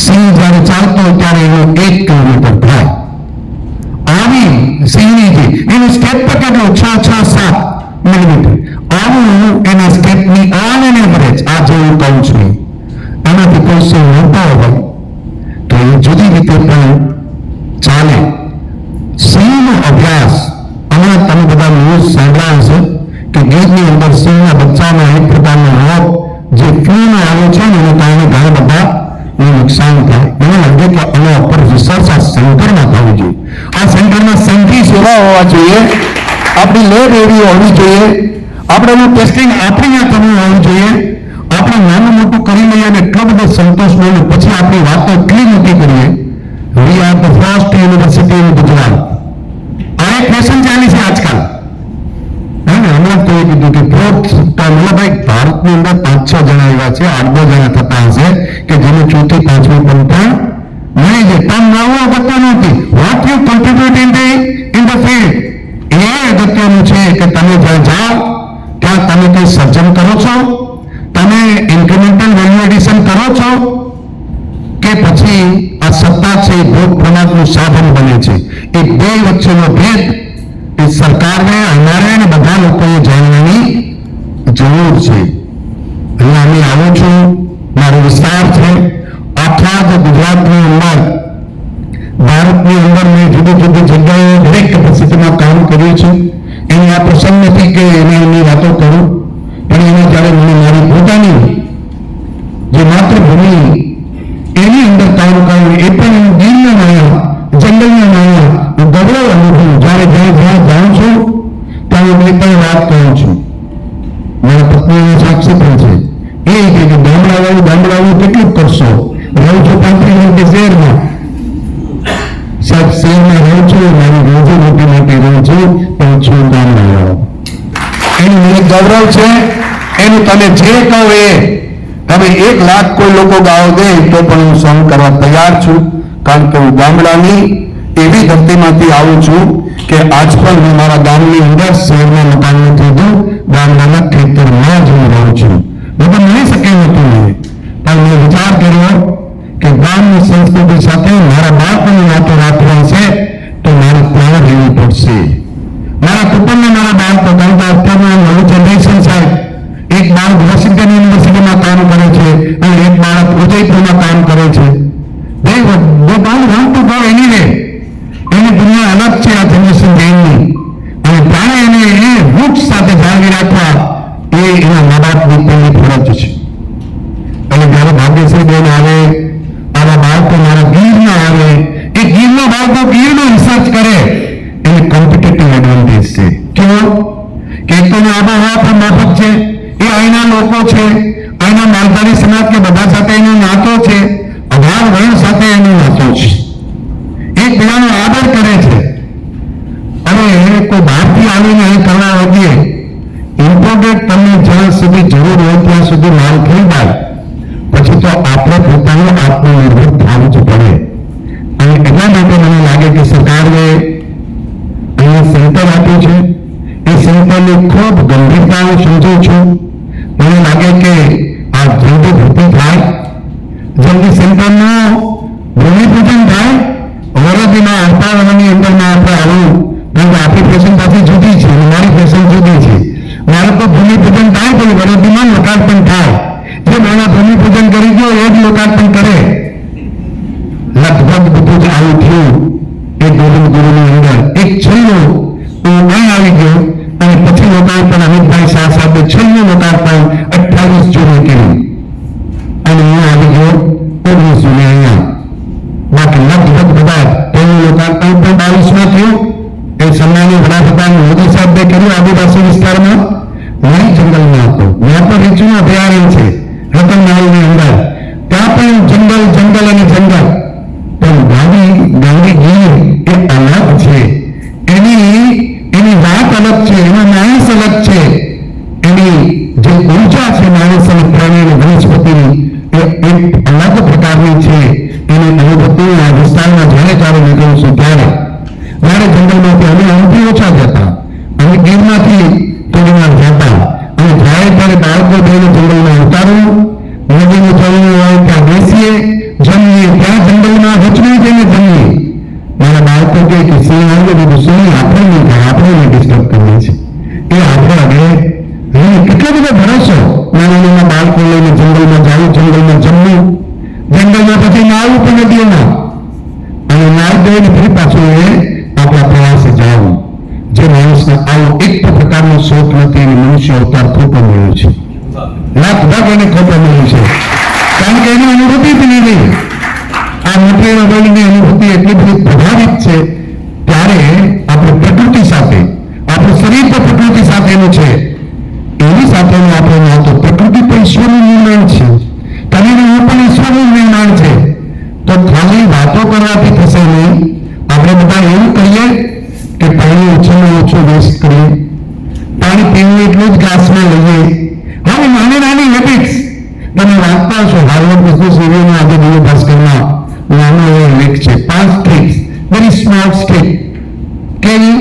સિંહ જ્યારે ચાલતો હોય ત્યારે એનો 1 કિલોમીટર થાય. આવી સિંહની જે એનું સ્ટેપ પર કેટલું 6-7 મિલીમીટર આવું એના સ્ટેપની ઓન એન એવરેજ આ જે હું કહું છું એનાથી કોઈ સિંહ મોટો હોય તો એ જુદી રીતે પણ ચાલે. સિંહનો અભ્યાસ હમણાં તમે બધા ન્યૂઝ સાંભળ્યા હશે કે ગીરની અંદર સિંહના બચ્ચામાં એક પ્રકારનો રોગ જે ફ્લૂનો આવ્યો છે ને એને કારણે ઘણા બધા નુકસાન થાય. મને લાગે કે આના ઉપર રિસર્ચ આ સેન્ટરમાં થવું જોઈએ. આ સેન્ટરમાં સાયન્ટિસ્ટ એવા હોવા જોઈએ આપણી લેબ એવી હોવી જોઈએ આપણે એનું ટેસ્ટિંગ આપણી ત્યાં કરવું હોવું જોઈએ. આપણે નાનું મોટું કરી લઈએ અને એટલો બધો સંતોષ મળે પછી આપણી વાતો એટલી મોટી કરીએ we are the first university in Gujarat. આ એક ફેશન ચાલી છે આજકાલ. હમણાં તો કીધું કે ભાઈ ભારતની અંદર 5-6 જણા એવા છે 8-9 જણા થતા હશે કે જેને 4થી 5મી પણ મળી જાય. પણ નવું અગત્યનું નથી what you contribute in the field એ અગત્યનું છે કે તમે જ્યાં જાઓ ત્યાં તમે કઈ સર્જન કરો છો તમે ઇન્ક્રિમેન્ટલ વેલ્યુ એડિશન કરો છો કે પછી આ સત્તા છે ભોગ પ્રમાણનું સાધન બને છે. એ બે વચ્ચેનો ભેદ એ સરકારને અમારે અને બધા લોકોએ જાણવાની જરૂર છે. અહીંયા અમે આવું છું મારો વિસ્તાર છે આખા જ ગુજરાતની અંદર ભારતની અંદર મેં જુદી જુદી જગ્યાએ દરેક કેપેસિટીમાં કામ કર્યું છે. એની આ પ્રસંગ નથી કે એની વાતો કરું પણ એને જ્યારે મને મારી પોતાની જે માતૃભૂમિ એની અંદર કામ કર્યું એ પણ હું ગીરના માયા જંગલના માયા હું ગૌરવ અનુભવું જ્યારે જ્યાં જાઉં છું ત્યાં હું એ પણ વાત કરું છું. મારા પત્નીને સાક્ષી પણ છે એ કે ગામડાવાળું કેટલું કરશો રહું છું 35 મિનિટ શહેરમાં સાહેબ શહેરમાં રહું છું મારી રોજી રોટી માટે રહું છું પણ છું ગામડાવાળો. એનું મને ગૌરવ છે. એનું તમે જે કહો એ તમે 1 લાખ કોઈ લોકો ગાળો દે તો પણ હું સહન કરવા તૈયાર છું કારણ કે હું ગામડાની એવી ધરતીમાંથી આવું છું કે આજ પણ હું મારા ગામની અંદર શહેરના મકાન નથી દઉં ગામડાના ખેતરમાં જ હું રહું છું. બધું મળી શકે નતું મને પણ મેં વિચાર કર્યો કે ગામની સંસ્કૃતિ સાથે મારા બાળકોની વાતો રાખવા છે તો મારે ત્યાં રહેવું પડશે. મારા કુટુંબને મારા બાળકો કારણ કે અત્યારના નવું જનરેશન સાહેબ એક બાળક વોશિંગ્ટન યુનિવર્સિટીમાં કામ કરે છે અને એક બાળક ઉદયપુરમાં કામ કરે છે. they don't want to go anywhere. એની દુનિયા અલગ છે આ જનરેશન ગેમની અને ત્યારે એને એ વૃક્ષ સાથે જાળવી રાખવા એ એના મા બાપની પહેલી ફરજ છે. અને જ્યારે ભાગ્યશ્રી બેન આવે અહીંના માલધારી સમાજ કે બધા સાથે એનો નાતો છે, 18 વર્ણ સાથે એનો નાતો છે, એકબીજાનો આદર કરે છે. અને કોઈ બહારથી આવીને અહીં કરવા વધીએ ઇમ્પોર્ટેડ તમને જ્યાં સુધી જરૂર હોય ત્યાં સુધી માલ ખરીદાય, પછી તો આપણે પોતાનું આત્મનિર્ભર થવું જ પડે. અને એટલા માટે મને લાગે કે સરકારે અહીંયા સેન્ટર આપ્યું છે. એ સેન્ટરની ખૂબ ગંભીરતા હું સમજું છું. મને લાગે કે આ જલ્દી ભરતી થાય, જલ્દી સેન્ટરનું ભૂમિપૂજન થાય. વરદીના 48ની અંદરમાં આપણે આવું, કારણ કે આપણી ફેશન પાછી જુદી છે, મારી ફેશન જુદી છે. મારે તો ભૂમિપૂજન થાય પણ વરદીમાં લોકાર્પણ થાય. જે મારા ભૂમિપૂજન કરી ગયો એ જ લોકાર્પણ કરે. લગભગ બધું જ આવું થયું એ ગોવિંદ ગુરુની અંદર. એક છેલ્લું હું અહીં આવી ગયો અને પછી લોકાર્પણ અમિતભાઈ શાહ સાહેબે છેલ્લું લોકાર્પણ 28 જૂને કર્યું અને હું આવી ગયો 19 જૂને અહીંયા. બાકી લગભગ બધા પહેલું લોકાર્પણ પણ 22માં થયું. એ સમયની વડાપ્રધાન મોદી સાહેબે કર્યું આદિવાસી વિસ્તારમાં. નહીં જંગલમાં હતો, ત્યાં પણ રીચુનું અભયારણ્ય છે રતનમહાલની અંદર, ત્યાં પણ જંગલ જંગલ અને જંગલ. પણ ગાંધીગીર એ અલગ છે, એની વાત અલગ છે, એનો માણસ અલગ છે, એની જે ઉર્જા છે માણસ અને પ્રાણી અને વનસ્પતિની એ એક અલગ પ્રકારની છે. એની અનુભૂતિ આ વિસ્તારમાં જ્યારે નીકળું છું ત્યારે જંગલમાંથી અમે અહીંથી ઓછા જતા, અમે ગીરમાંથી થોડી વાર જતા અને જાય ત્યારે બાળકો થઈને જંગલમાં ઉતારવું, નદીનું ચલવું હોય ત્યાં બેસીએ, જમીએ, ત્યાં જંગલમાં વચમાં જઈને જમીએ. મારા બાળકો કે સિંહ આવી બધું સિંહ આપણે નહીં થાય, આપણે નહીં ડિસ્ટર્બ કરીએ છીએ. એ આપણે હવે કેટલો બધો ભરોસો નાના નાના બાળકો લઈને જંગલમાં જવું, જંગલમાં જમવું, જંગલમાં પછી નાવું પણ નદીઓમાં અને નાવ દઈને ફરી પાછું એ આપણા પ્રવાસે જવું. જે માણસને આવો એક પ્રકારનો શોખ નથી એને મનુષ્ય અવતાર ખોટો મળ્યો છે, લગભગ એને ખોટો મળ્યો છે. કારણ કે એની અનુભૂતિ જ નહીં રહી. આ મોટેરા વર્લ્ડની અનુભૂતિ એટલી બધી પ્રભાવિત છે ત્યારે આપણે પ્રકૃતિ સાથે, આપણું શરીર તો પ્રકૃતિ સાથેનું છે, એની સાથેનું આપણે નાતો. પ્રકૃતિ તો ઈશ્વરનું નિર્માણ છે, તમે હું પણ ઈશ્વરનું નિર્માણ છે. તો ખાલી વાતો કરવાથી થશે નહીં. આપણે બધા એવું કરીએ કે પાણી ઓછામાં ઓછું વેસ્ટ કરીએ, પાણી પીવું એટલું જ ગ્લાસમાં લઈએ. હવે નાની નાની હેબિટ્સ તમે વાંચતા હશો, હાર્વર્ડ બિઝનેસ રિવ્યુમાં આજે દિવ્ય ભાસ્કરમાં નાનો એવો લેખ છે, 5 ટ્રીક્સ, વેરી સ્મોલ સ્ટેપ. કેવી?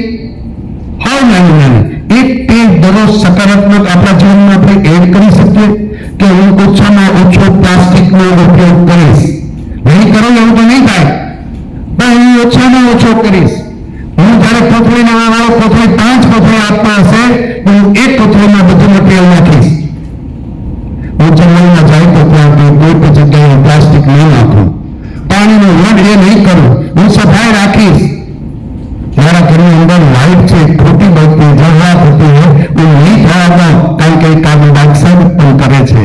હાવ નાની એક ટેવ દરરોજ સકારાત્મક આપણા જીવનમાં આપણે એડ કરી શકીએ કે હું ઓછામાં ઓછો પ્લાસ્ટિકનો ઉપયોગ કરીશ. નહીં કરો એવું તો નહીં થાય, પણ હું ઓછામાં ઓછો કરીશ. હું જયારે કોથળીને વાળો કોથળી 5 કોથળી આપવા હશે હું 1 કોથળીમાં બધું મટીરિયલ નાખીશ. હું જંગલમાં જાય તો ત્યાં કોઈ પણ જગ્યાએ પ્લાસ્ટિક નહીં નાખું, પાણીનો વડ એ નહીં કરું, હું સફાઈ રાખીશ. મારા ઘરની અંદર લાઈટ છે ખોટી બળતી જવા થતી હોય હું નહીં થવા દઉં, કારણ કે કાર્બન ડાયોક્સાઇડ ઉત્પન્ન કરે છે.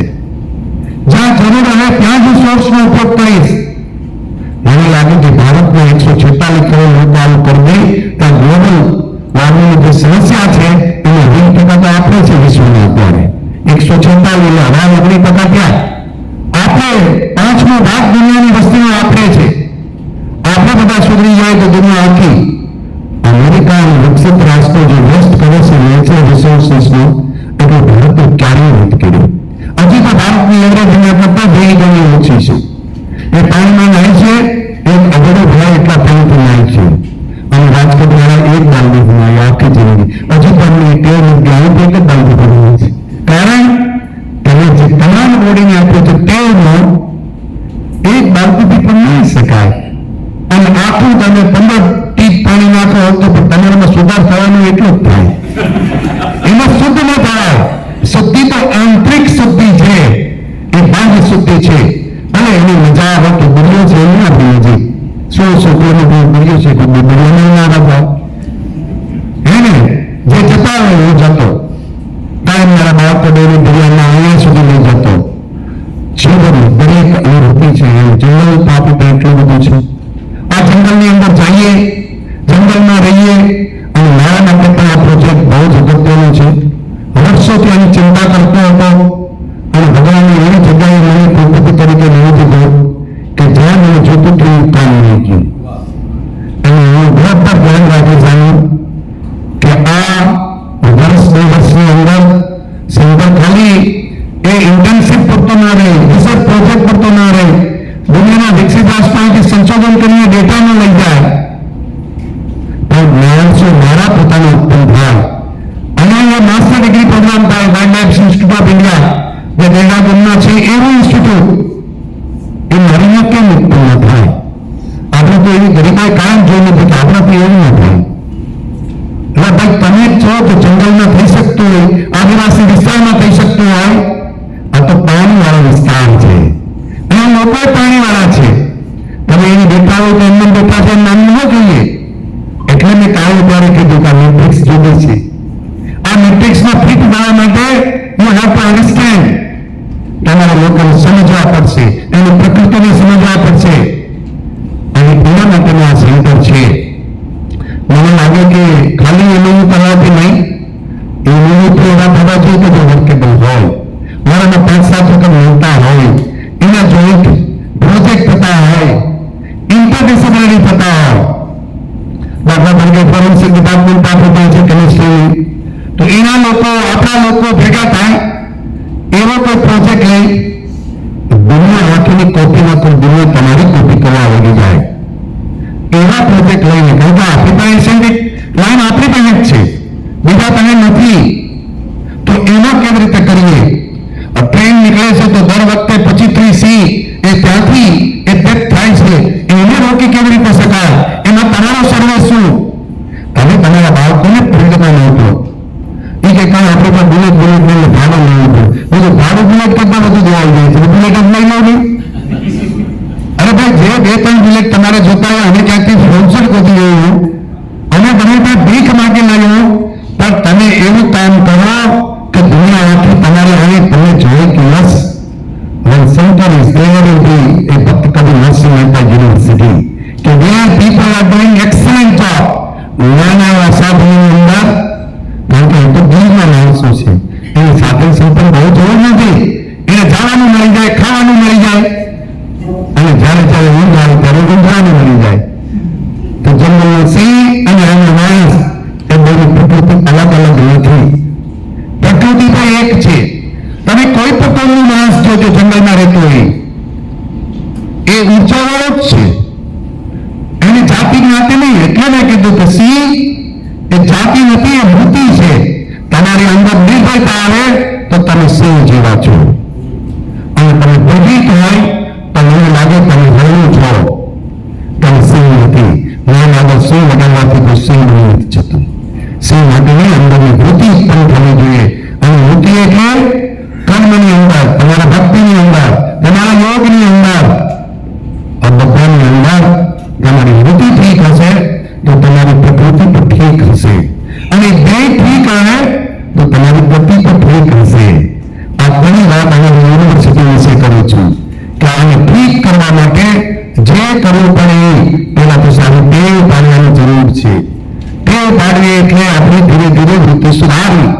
જ્યાં જરૂર હોય ત્યાં જ સોર્સનો ઉપયોગ કરીશ. મને લાગે કે ભારતમાં 146 કરોડ લોકો આવું કરી દે ત્યાં ગ્લોબલ વોર્મિંગની જે સમસ્યા છે એમાં 20% તો આપણે છે વિશ્વના. અત્યારે 146 એટલે 19% ક્યાં? આપણે 5મો ભાગ દુનિયાની વસ્તીનો આપણે છે. આપણે બધા સુધરી જાય તો દુનિયા આખી. અમેરિકા અને વિકસિત રાષ્ટ્રો જે વેસ્ટ કરે છે નેચરલ રિસોર્સિસનો, એટલે ભારતે ક્યારેય નથી કર્યું. હજી તો ભારતની એવરેજ એના કરતા 2 ગણી ઓછી છે. એ પાણીમાં નાય છે, એક અગડો ભરાય એટલા પાણીથી નાય છે અને રાજકોટ વાળા 1 બાલદીથી નાય આખી જિંદગી. હજી પણ એ ટેવ નથી આવી એક જ બાલદી ભરવાની છે. કારણ તમે જે તમામ બોડીને આપ્યો છે ટેવનો 1 બાલદીથી પણ નાહી શકાય. અને આખું તમે 15 ટીપ પાણી નાખો તો તમારામાં સુધાર થવાનું એટલું જ થાય, એમાં શુદ્ધ ન થાય. શુદ્ધિ તો આંતરિક શુદ્ધિ છે, એ બાહ્ય શુદ્ધિ છે. અને એની મજા આવે કે દરિયો છે એની આપણી નજીક 100 કિલોમીટર દરિયો છે તો દરિયામાં ના રાખવા હે ને. જે જતા હોય હું જતો, કાંઈ મારા બાળકો બેની દરિયામાં અહીંયા સુધી લઈ જતો. જીવન દરેક અનુભૂતિ છે. જંગલ પાપ એટલું બધું છે. આ જંગલની અંદર જઈએ, જંગલમાં રહીએ. અને મારા માટે પણ આ પ્રોજેક્ટ બહુ જ અગત્યનો છે. વર્ષોથી આની ચિંતા કરતો હતો અને ભગવાન લોકો પાણીવાળા છે, તમે એની બેઠા હોય તો એમને બેઠા છે નામ ન જોઈએ. એટલે મેં કાલે ત્યારે કીધું કે આ મેટ્રિક્સ જુદી છે. આ મેટ્રિક્સમાં ફિટ થવા માટે યુ હેવ ટુ અન્ડરસ્ટેન્ડ. તમારા લોકોને સમજવા પડશે, એની પ્રકૃતિને સમજવા પડશે, અને એના માટેનું આ સેન્ટર છે. મને લાગે કે ખાલી એનું કરવાથી નહીં, એનું એવા થવા જોઈએ કે જે વર્કેબલ હોય, મારામાં 5-7 વખત મળતા હોય, એના જોઈન્ટ પ્રોજેક્ટ થતા હોય, ઇન્ટરડિસિપ્લિનરી થતા હોય. દાખલા તરીકે ફોરેન્સિક ડિપાર્ટમેન્ટ આપણે ત્યાં છે કેમિસ્ટ્રી, તો એના લોકો આપણા લોકો ભેગા થાય એવો કોઈ પ્રોજેક્ટ લઈ દુનિયા આખીની કોપીમાં કોઈ દુનિયા તમારી કોપી કરવા લાગી જાય એવા પ્રોજેક્ટ લઈને, કારણ કે આપણી પાસે એસેન્ડિક લાઈન આપણી પાસે જ છે, બીજા પાસે નથી. તો એમાં કેવી રીતે કરીએ? ટ્રેન નીકળે છે તો દર વખતે 25 એ ત્યાંથી એ ડેથ થાય છે, એને રોકી કેવી રીતે શકાય? એમાં તમારો સર્વે શું? તમે તમારા બાળકોને ફિલ્ડમાં નહોતો એ કે કાંઈ આપણે પણ બુલેટ લઈને ભાડું લેવું પડે. ભાડું બુલેટ કરતા બધું જોવા જાય છે, બુલેટ જ નહીં લો નહીં. અરે ભાઈ, જે 2-3 બુલેટ તમારે જોતા હોય અને ક્યાંકથી સ્પોન્સર ગોતી લેવું અને તમે ત્યાં ભીખ માગી લેવું, પણ તમે એવું કામ કરો કે દુનિયા આખી તમારે અહીં તમે જોઈ કે yes when center is there will be a Bhakti Kavi Nursing Mehta University, કે where people are doing excellent job. નાના સાધનની અંદર, કારણ કે તો દિલમાં માણસો છે, એની સાધન સંપન્ન બહુ જરૂર નથી, એને જવાનું મળી જાય, ખાવાનું મળી જાય, અને જ્યારે જ્યારે ઊંઘ આવે ત્યારે ઊંઘવાનું મળી જાય. તો જંગલનો સિંહ અને એનો માણસ એ બધી પ્રકૃતિ અલગ અલગ નથી, પ્રકૃતિ તો એક છે. તમે કોઈ પ્રકારનું માણસ જોજો જંગલમાં રહેતો હોય, એ ઊંચાવાળો જ છે, એની જાતિ જ્ઞાતિ નહીં. એટલે મેં કીધું કે સિંહ એ જાતિ નથી, એ વૃત્તિ છે. તમારી અંદર નિર્ભયતા આવે તો તમે સિંહ જેવા છો, અને તમે પ્રભિત હોય તો મને લાગે તમે હળવું છો, તમે સિંહ નથી. મને લાગે સિંહ લગાવવાથી કોઈ સિંહ નથી જતું. સિંહ માટેની અંદરની વૃત્તિ ઉત્પન્ન થવી જોઈએ, અને વૃત્તિ એટલે કર્મની અંદર, તમારા ભક્તિની અંદર, તમારા યોગની અંદર, આ બધાની અંદર તમારી વૃત્તિ ઠીક હશે તો તમારી પ્રકૃતિ પણ ઠીક હશે, અને બે ઠીક આવે તો તમારી ગતિ પણ ઠીક હશે. આ ઘણી વાત અમે યુનિવર્સિટી વિશે કરું છું કે આને ઠીક કરવા માટે જે કરવું પડે એના તો સારી ટેવ પાડવાની જરૂર છે. ટેવ પાડવી એટલે આપણે ધીરે ધીરે વૃત્તિ સુધારવી,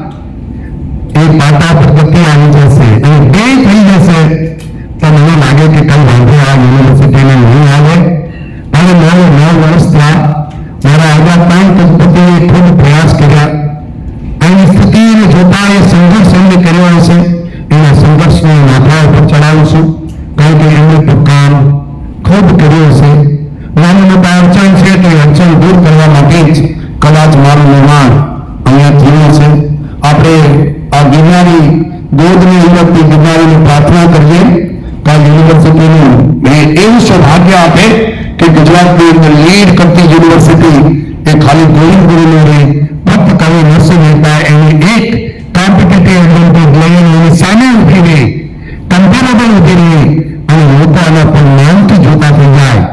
એ પાટા પર ગતિ આવી જશે અને બે થઈ જશે. તો મને લાગે કે કઈ વાંધો આ યુનિવર્સિટીને નહીં આવે. અને 9 વર્ષ થયા, મારા આગળ 5 પદ્ધતિએ ખૂબ પ્રયાસ કર્યા. આની સ્થિતિને જોતા એ સંઘર્ષ એમને કર્યો હશે, એના સંઘર્ષને માથા ઉપર ચડાવીશું, કારણ કે એમને તો કામ ખૂબ કર્યું હશે. નાની મોટા અડચણ છે તો એ અડચણ દૂર કરવા માટે જ કદાચ મારું નિર્માણ અહીંયા થયું છે. આપણે આ ગિરનારી ગોદની અંદરથી ગિરનારીની પ્રાર્થના કરીએ કે આ યુનિવર્સિટીનું એવું સૌભાગ્ય આપે કે ગુજરાતની અંદર લીડ કરતી યુનિવર્સિટી એ ખાલી ગોવિંદ ગુરુનો રહે, ભક્ત કવિ નરસિંહ મહેતા એની એક કોમ્પિટિટિવ એડવાન્ટેજ લઈને એની સામે ઉભી રહે, કમ્પેરેબલ ઉભી રહે, અને લોકો આના પર નામથી જોતા થઈ જાય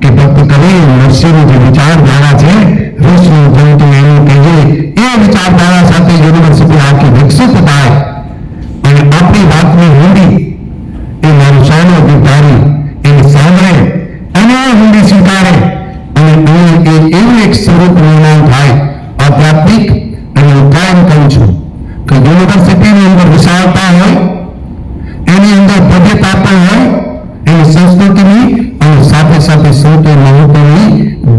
કે ભક્ત કવિ નરસિંહની જે વિચારધારા છે, વિષ્ણુ જંતુ એનું કહીએ એ વિચારધારા સાથે યુનિવર્સિટી આખી વિકસિત થાય અને આપણી વાતની હિન્દી એ મારું સાનો અધિકારી એને સાંભળે અને હિન્દી સ્વીકારે અને એવું એક સ્વરૂપ નિર્માણ થાય આધ્યાત્મિક. અને હું કાયમ કહું છું કે યુનિવર્સિટીની અંદર વિશાળતા હોય, એની અંદર ભવ્યતા પણ હોય, એની સંસ્કૃતિની અને સાથે સાથે સંતો મહંતોની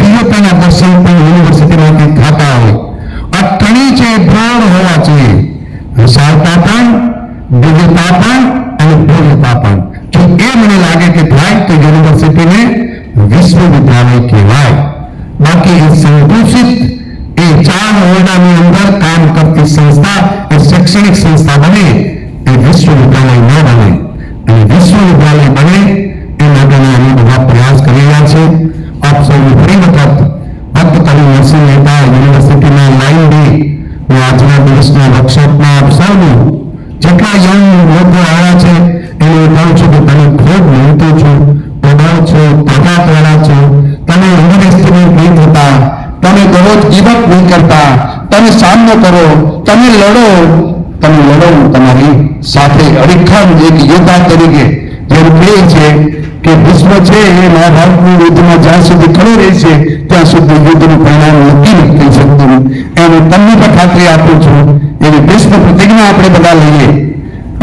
દિવ્યતાના દર્શન પણ યુનિવર્સિટીમાંથી થતા હોય. આ ત્રણેય છે બ્રોડ હોવા જોઈએ, વિશાળતા પણ, દિવ્યતા પણ અને ભવ્યતા પણ. જો એ મને લાગે કે થાય તો યુનિવર્સિટીને વિશ્વવિદ્યાલય કહેવાય. બાકી એ સંકુચિત એ 4 ઓરડાની અંદર કામ કરતી સંસ્થા એ શૈક્ષણિક સંસ્થા બને, એ વિશ્વવિદ્યાલય ન બને. અને વિશ્વવિદ્યાલય બને એ માટેના અમે બધા પ્રયાસ કરી રહ્યા છે. આપ સૌનું ફરી વખત ભક્ત કવિ નરસિંહ મહેતા યુનિવર્સિટીના લાઈન ડે આજના દિવસના વર્કશોપમાં આપ સૌનું જેટલા યંગ લોકો આવ્યા છે એને કહું છું કે તમે ખૂબ મહેનતુ છો, લડો તમારી સાથે અડીખમ એક યોદ્ધા તરીકે જેમ કહે છે કે વિશ્વ છે એ મહાભારતનું યુદ્ધમાં જ્યાં સુધી ખડો રહે છે ત્યાં સુધી યુદ્ધનું પરિણામ નક્કી નથી થઈ શકતું. એની તમને પણ ખાતરી આપું છું. એવી ભીષ્મ પ્રતિજ્ઞા આપણે બધા લઈએ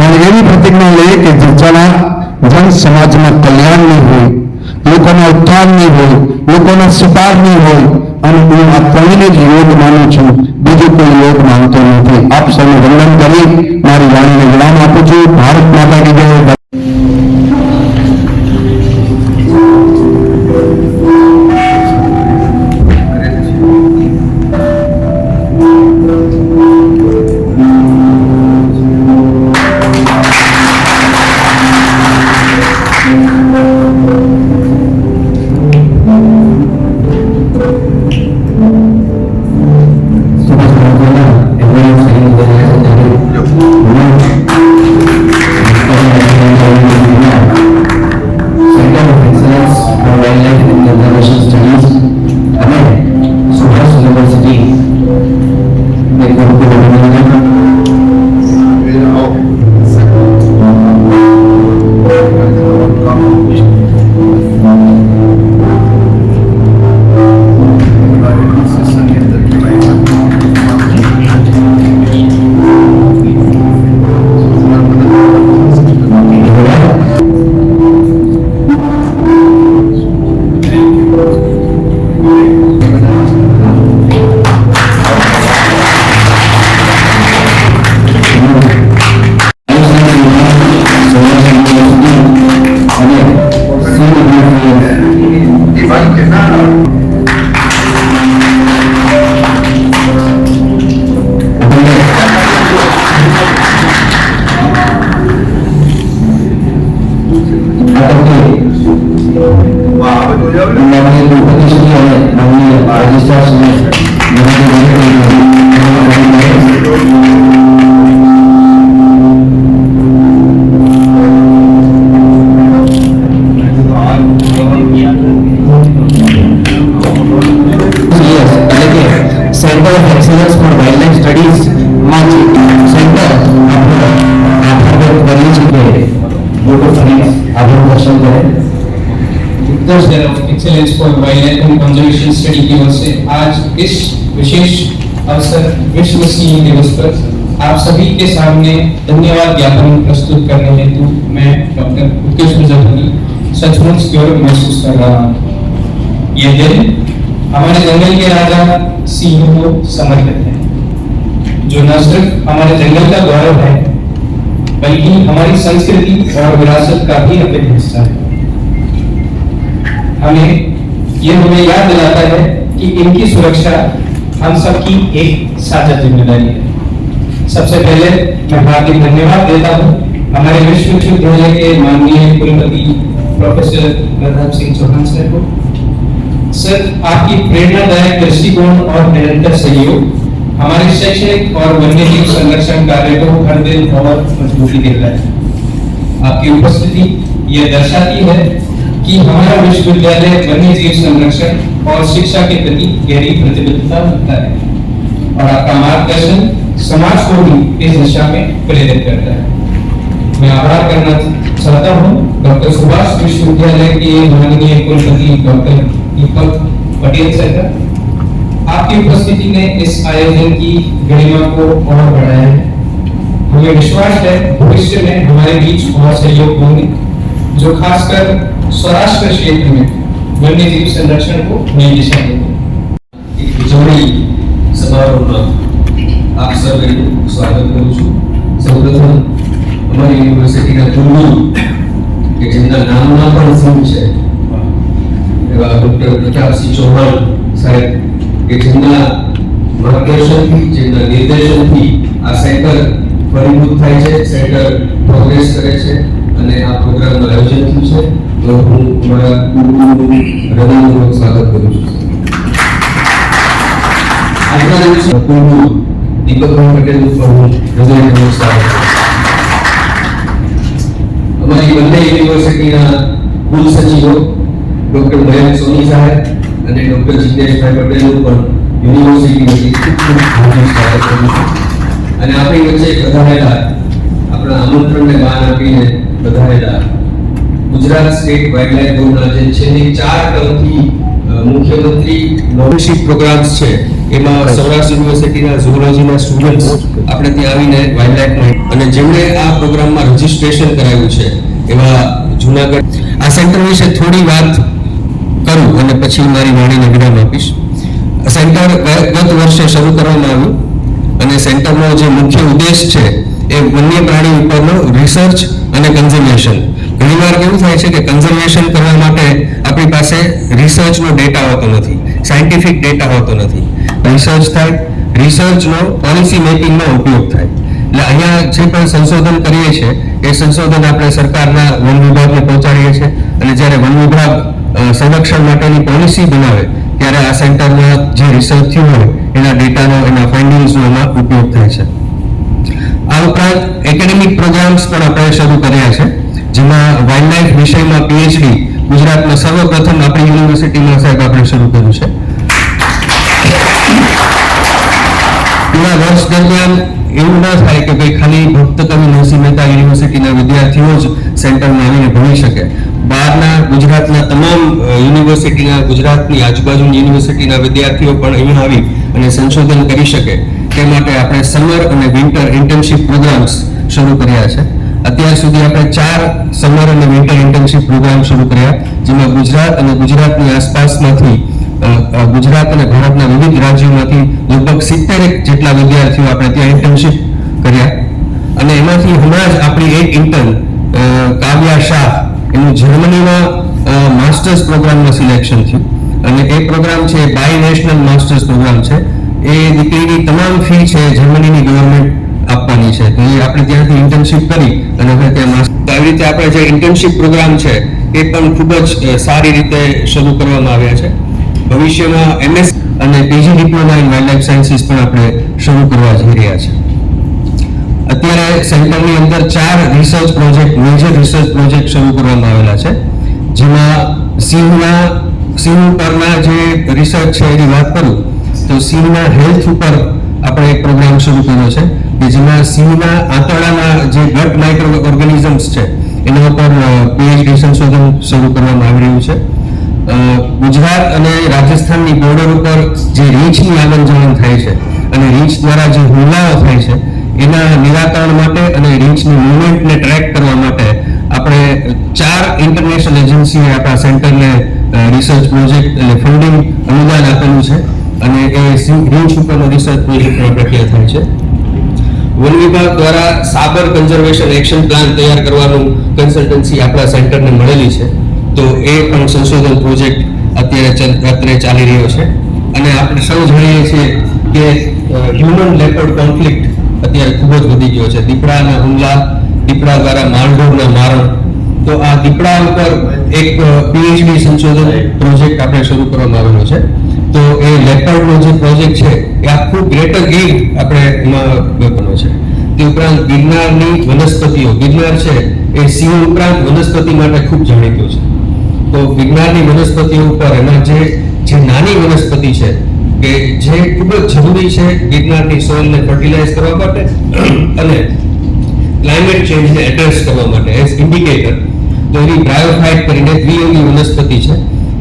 અને એવી પ્રતિજ્ઞા લઈએ કે જે જન સમાજમાં કલ્યાણની હોય, લોકોના ઉત્થાનની હોય, લોકોના સુધારની હોય. અને હું આ ત્રણેયને જ યોગ માનું છું, બીજું કોઈ યોગ માનતો નથી. આપ સૌને વંદન કરી મારી વાણીને વિરામ આપું છું. ભારત માતા કી જય. Excellence for wild and conservation study की ओर से आज इस विशेष अवसर विश्व सिंह दिवस पर आप सभी के सामने धन्यवाद ज्ञापन प्रस्तुत करने हेतु मैं डॉक्टर उत्कृष प्रजापति सचमुच गौरव महसूस कर रहा हूँ। ये दिन हमारे जंगल के राजा सिंह को समर्पित है, जो न सिर्फ हमारे जंगल का गौरव है बल्कि हमारी संस्कृति और विरासत का भी अभिन्न हिस्सा है। हमें याद दिलाता है कि इनकी सुरक्षा हम सबकी एक साझा जिम्मेदारी है। सबसे पहले मैं हार्दिक धन्यवाद देता हूँ हमारे विश्वविद्यालय के माननीय कुलपति प्रोफेसर प्रताप सिंह चौहान सर को। सर, आपकी प्रेरणादायक दृष्टिकोण और निरंतर सहयोग हमारे शैक्षणिक और वन्यजीव संरक्षण कार्य को हर दिन और मजबूती देता है। आपकी उपस्थिति यह दर्शाती है कि हमारा विश्वविद्यालय वन्यजीव संरक्षण और शिक्षा के प्रति गहरी प्रतिबद्धता रखता है और आपका मार्गदर्शन समाज को भी इस दिशा में प्रेरित करता है। मैं आभार करना चाहता हूँ डॉक्टर सुभाष विश्वविद्यालय के माननीय कुलपति डॉक्टर दीपक पटेल सर का। आपकी उपस्थिति ने इस आयोजन की गरिमा को और बढ़ाया है। हमें विश्वास है भविष्य में हमारे बीच और सहयोग होंगे, जो खासकर स्वराष्ट्र क्षेत्र में वन्यजीव संरक्षण को नई दिशा देंगे। ઉજવણી સમારોહમાં આપ સર્વેનું સ્વાગત કરું છું। સૌપ્રથમ અમારી યુનિવર્સિટીના કુલગુરુ કે જેમના નામમાં પણ સિંહ છે એવા ડોક્ટર પ્રતાપસિંહ ચૌહાણ સાહેબ કે જેમના માર્ગદર્શનથી જેમના નિર્દેશનથી આ સેન્ટર ફળીભૂત થાય છે, સેન્ટર પ્રોગ્રેસ કરે છે અને આ પ્રોગ્રામનું આયોજન થયું છે। તો હું અમારા કુલગુરુનું હૃદયપૂર્વક સ્વાગત કરું છું। આજના દિવસે કુલગુરુ દીપકભાઈ પટેલનું પણ હું હૃદયપૂર્વક સ્વાગત કરું છું। અમારી બંને યુનિવર્સિટીના કુલ સચિવો ડોક્ટર મયંક સોની સાહેબ અને ડોક્ટર જિગ્નેશભાઈ પટેલનું પણ યુનિવર્સિટી વતી ખૂબ ખૂબ હાર્દિક સ્વાગત કરું છું। અને આપણી વચ્ચે પધારેલા આપણા આમંત્રણને માન આપીને પધારેલા ગુજરાત સ્ટેટ વાઇલ્ડલાઇફ બોર્ડના જે છેલ્લી 4 ટર્મથી મુખ્યમંત્રી નોવેશિપ પ્રોગ્રામ્સ છે એમાં સૌરાષ્ટ્ર યુનિવર્સિટીના ઝૂઓલોજીના સ્ટુડન્ટ્સ આપણે ત્યાં આવીને વાઇલ્ડલાઇફ અને જેમણે આ પ્રોગ્રામમાં રજીસ્ટ્રેશન કરાવ્યું છે એવા જૂનાગઢ આ સેન્ટર વિશે થોડી વાત કરું અને પછી મારી વાણીને વિરામ આપીશ. સેન્ટર ગત વર્ષે શરૂ કરવામાં આવ્યું અને સેન્ટરનો જે મુખ્ય ઉદ્દેશ છે એ વન્ય પ્રાણી ઉપરનો રિસર્ચ અને કન્ઝર્વેશન. ઘણીવાર કેવું થાય છે કે કન્ઝર્વેશન કરવા માટે આપણી પાસે રિસર્ચનો ડેટા હોતો નથી, સાયન્ટિફિક ડેટા હોતો નથી. રિસર્ચ થાય, રિસર્ચનો પોલિસી મેકિંગમાં ઉપયોગ થાય. એટલે અહીંયા જે પણ સંશોધન કરીએ છીએ એ સંશોધન આપણે સરકારના વન વિભાગને પહોંચાડીએ છીએ અને જ્યારે વન વિભાગ સંરક્ષણ માટેની પોલિસી બનાવે ત્યારે આ સેન્ટરમાં જે રિસર્ચ થયું હોય એના ડેટાનો, એના ફાઇન્ડિંગ્સનો એમાં ઉપયોગ થાય છે. આ ઉપરાંત એકેડેમિક પ્રોગ્રામ્સ પણ આપણે શરૂ કર્યા છે, જેમાં વાઇલ્ડલાઇફ વિષયમાં પીએચડી ગુજરાતમાં સર્વપ્રથમ આપણી યુનિવર્સિટીમાં સાહેબ આપણે શરૂ કર્યું છે. પૂરા વર્ષ દરમિયાન એવું ન થાય કે ભાઈ ખાલી ભક્ત કવિ નરસિંહ મહેતા યુનિવર્સિટીના વિદ્યાર્થીઓ જ સેન્ટરમાં આવીને ભણી શકે. બહારના ગુજરાતના તમામ યુનિવર્સિટીના, ગુજરાતની આજુબાજુની યુનિવર્સિટીના વિદ્યાર્થીઓ પણ અહીંયા આવી અને સંશોધન કરી શકે તે માટે આપણે સમર અને વિન્ટર ઇન્ટર્નશિપ પ્રોગ્રામ્સ શરૂ કર્યા છે. અત્યાર સુધી આપણે 4 સમર અને વિન્ટર ઇન્ટર્નશિપ પ્રોગ્રામ શરૂ કર્યા, જેમાં ગુજરાત અને ગુજરાતની આસપાસમાંથી ગુજરાત અને ભારતના વિવિધ રાજ્યોમાંથી લગભગ 70 જેટલા વિદ્યાર્થીઓ આપણે ત્યાં ઇન્ટર્નશિપ કર્યા. અને એમાંથી હમણાં જ આપણી એક ઇન્ટર્ન કાવ્યા શાહ એનું જર્મનીમાં માસ્ટર્સ પ્રોગ્રામમાં સિલેક્શન થયું અને એ પ્રોગ્રામ છે બાય નેશનલ માસ્ટર્સ પ્રોગ્રામ છે. એ દીકરીની તમામ ફી છે જર્મનીની ગવર્મેન્ટ આપવાની છે. તો એ આપણે ત્યાંથી ઇન્ટર્નશિપ કરી અને હવે ત્યાં આવી રીતે આપણે જે ઇન્ટર્નશિપ પ્રોગ્રામ છે એ પણ ખૂબ જ સારી રીતે શરૂ કરવામાં આવ્યા છે. ભવિષ્યમાં MS અને PG diploma in wildlife sciences પણ આપણે શરૂ કરવા જઈ રહ્યા છે. અત્યારે સેન્ટરની અંદર 4 research project, major research project શરૂ કરવામાં આવેલા છે, જેમાં સિંહ પરના જે રિસર્ચ છે એની વાત કરું તો સિંહના હેલ્થ ઉપર આપણે એક પ્રોગ્રામ શરૂ કર્યો છે કે જેમાં સિંહના આંતરડાના જે ગટ માઇક્રો ઓર્ગેનિઝમ્સ છે એના ઉપર PhD સંશોધન શરૂ કરવામાં આવી રહ્યું છે. ગુજરાત અને રાજસ્થાનની બોર્ડર ઉપર જે રીંછની આવન જાવન થાય છે અને રીંછ દ્વારા જે હુમલાઓ થાય છે એના નિરાકરણ માટે અને રીંછની મૂવમેન્ટને ટ્રેક કરવા માટે આપણે 4 ઇન્ટરનેશનલ એજન્સીએ આપણા સેન્ટરને રિસર્ચ પ્રોજેક્ટ એટલે ફંડિંગ અનુદાન આપેલું છે અને એ રીંછ ઉપરનો રિસર્ચ પ્રોજેક્ટ પ્રક્રિયા થાય છે. વન વિભાગ દ્વારા સાબર કન્ઝર્વેશન એક્શન પ્લાન તૈયાર કરવાનું કન્સલ્ટન્સી આપણા સેન્ટરને મળેલી છે, તો એ પણ સંશોધન પ્રોજેક્ટ અત્યારે ચાલી રહ્યો છે. અને આપણે સૌ જાણીએ છીએ કે હ્યુમન લેપર્ડ કોન્ફ્લિક્ટ અત્યારે ખૂબ જ વધી ગયો છે. દીપડાના હુમલા, દીપડા દ્વારા માલઢોરના મારણ. તો આ દીપડા ઉપર એક PhD સંશોધન પ્રોજેક્ટ આપણે શરૂ કરવામાં આવેલો છે. તો એ લેપર્ડનો જે પ્રોજેક્ટ છે એ આખું ગ્રેટર ગીર આપણે એમાં બનવાનો છે. તે ઉપરાંત ગિરનારની વનસ્પતિઓ, ગિરનાર છે એ સિંહ ઉપરાંત વનસ્પતિ માટે ખૂબ જાણીતું છે. તો ગિરનારની વનસ્પતિઓ ઉપર એમાં જે નાની વનસ્પતિ છે કે જે ખૂબ જ જરૂરી છે ગિરનારની સોઇલને ફર્ટિલાઇઝ કરવા માટે અને ક્લાઇમેટ ચેન્જને એડ્રેસ કરવા માટે એઝ ઇન્ડિકેટર, તો એની બ્રાયોફાઇટ કરીને દ્વિઅંગી વનસ્પતિ છે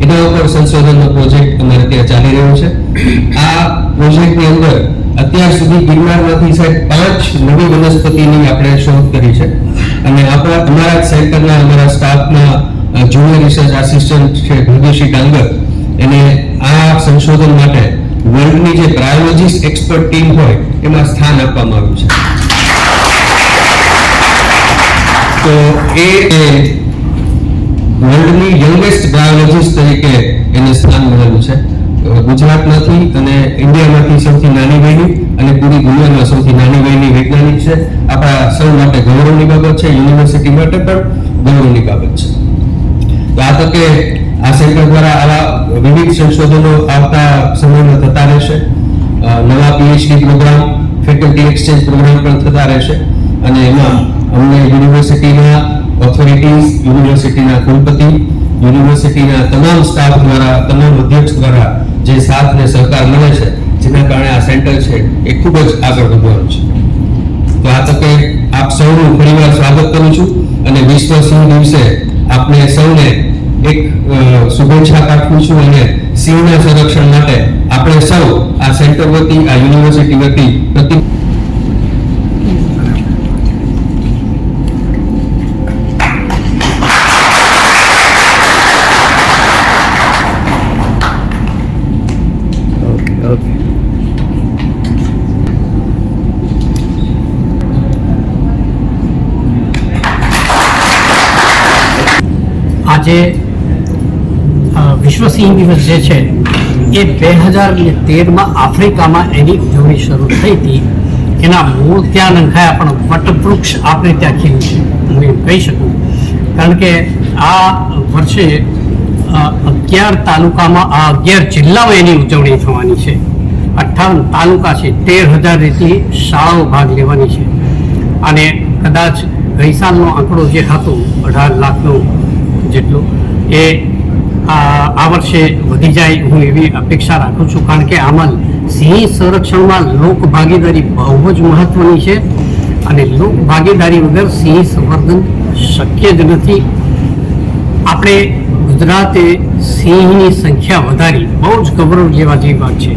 એના ઉપર સંશોધનનો પ્રોજેક્ટ અમારે ત્યાં ચાલી રહ્યો છે. આ પ્રોજેક્ટની અંદર અત્યાર સુધી ગિરનારમાંથી સાહેબ 5 નવી વનસ્પતિની આપણે શોધ કરી છે અને અમારા સેન્ટરના અમારા સ્ટાફના જુનિયર રિસર્ચ આસિસ્ટન્ટ છે ભાગ્યશ્રી ડાંગર, એને આ સંશોધન માટે વર્લ્ડની જે બાયોલોજીસ્ટ એક્સપર્ટ ટીમ હોય એમાં સ્થાન આપવામાં આવ્યું છે. તો એ વર્લ્ડની યંગેસ્ટ બાયોલોજીસ્ટ તરીકે એને સ્થાન મળેલું છે. ગુજરાતમાંથી અને ઇન્ડિયામાંથી સૌથી નાની વયની અને પૂરી દુનિયામાં સૌથી નાની વયની વૈજ્ઞાનિક છે. આપણા સૌ માટે ગૌરવની બાબત છે, યુનિવર્સિટી માટે પણ ગૌરવની બાબત છે. તો આ તકે આ સેન્ટર દ્વારા આવા વિવિધ સંશોધનો આવતા સમયમાં થતા રહેશે. નવા PhD programme, faculty exchange programme પણ થતા રહેશે અને એમાં અમને યુનિવર્સિટીના ઓથોરિટીઝ, યુનિવર્સિટીના કુલપતિ, યુનિવર્સિટીના તમામ સ્ટાફ દ્વારા, તમામ અધ્યક્ષ દ્વારા જે સાથ અને સહકાર મળે છે, જેના કારણે આ સેન્ટર છે એ ખૂબ જ આગળ વધવાનું છે. તો આ તકે આપ સૌનું ફરીવાર સ્વાગત કરું છું અને વિશ્વ સિંહ દિવસે આપને સૌને એક શુભેચ્છા પાઠવું છું અને સિંહના સંરક્ષણ માટે આપણે સૌ આ સેન્ટર વતી આ યુનિવર્સિટી વતી પ્રતિ આજે વિશ્વ સિંહ દિવસ જે છે એ 2013માં આફ્રિકામાં એની ઉજવણી શરૂ થઈ હતી. એના મૂળ ત્યાં નંખાયા પણ વટવૃક્ષ આપણે ત્યાં ખીલ્યું છે, હું એમ કહી શકું. કારણ કે આ વર્ષે 11 તાલુકામાં 11 જિલ્લામાં એની ઉજવણી થવાની છે. 58 તાલુકા છે, 13,000 જેટલી શાળાઓ ભાગ લેવાની છે. અને કદાચ ગઈ સાલનો આંકડો જે હતો 18 લાખનો જેટલો, એ આ વર્ષે વધી જાય હું એવી અપેક્ષા રાખું છું. કારણ કે આમાં સિંહ સંરક્ષણમાં લોક ભાગીદારી બહુ જ મહત્વની છે અને લોક ભાગીદારી વગર સિંહ સંવર્ધન શક્ય જ નથી. આપણે ગુજરાતે સિંહની સંખ્યા વધારી, બહુ જ ગૌરવ લેવા જેવી વાત છે.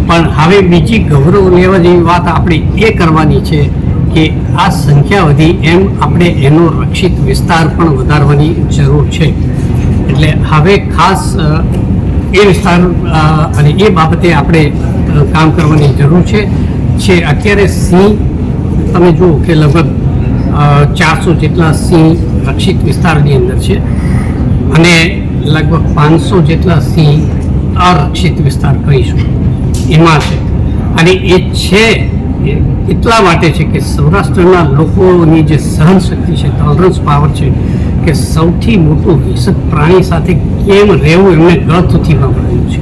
પણ હવે બીજી ગૌરવ લેવા જેવી વાત આપણે એ કરવાની છે કે આ સંખ્યા વધી એમ આપણે એનો રક્ષિત વિસ્તાર પણ વધારવાની જરૂર છે. એટલે હવે ખાસ એ વિસ્તાર અને એ બાબતે આપણે કામ કરવાની જરૂર છે. અત્યારે સિંહ તમે જુઓ કે લગભગ 400 જેટલા સિંહ રક્ષિત વિસ્તારની અંદર છે અને લગભગ 500 જેટલા સિંહ અરક્ષિત વિસ્તાર કહીશું એમાં છે. અને એ છે એટલા માટે છે કે સૌરાષ્ટ્રના લોકોની જે સહનશક્તિ છે, ટોલરન્સ પાવર છે, કે સૌથી મોટું હિંસક પ્રાણી સાથે કેમ રહેવું એમને ગળથૂથી વાપરેલું છે.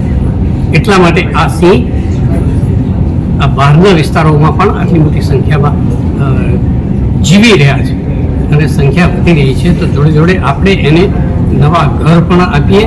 એટલા માટે આ સિંહ આ બહારના વિસ્તારોમાં પણ આટલી મોટી સંખ્યામાં જીવી રહ્યા છે અને સંખ્યા વધી રહી છે. તો જોડે જોડે આપણે એને નવા ઘર પણ આપીએ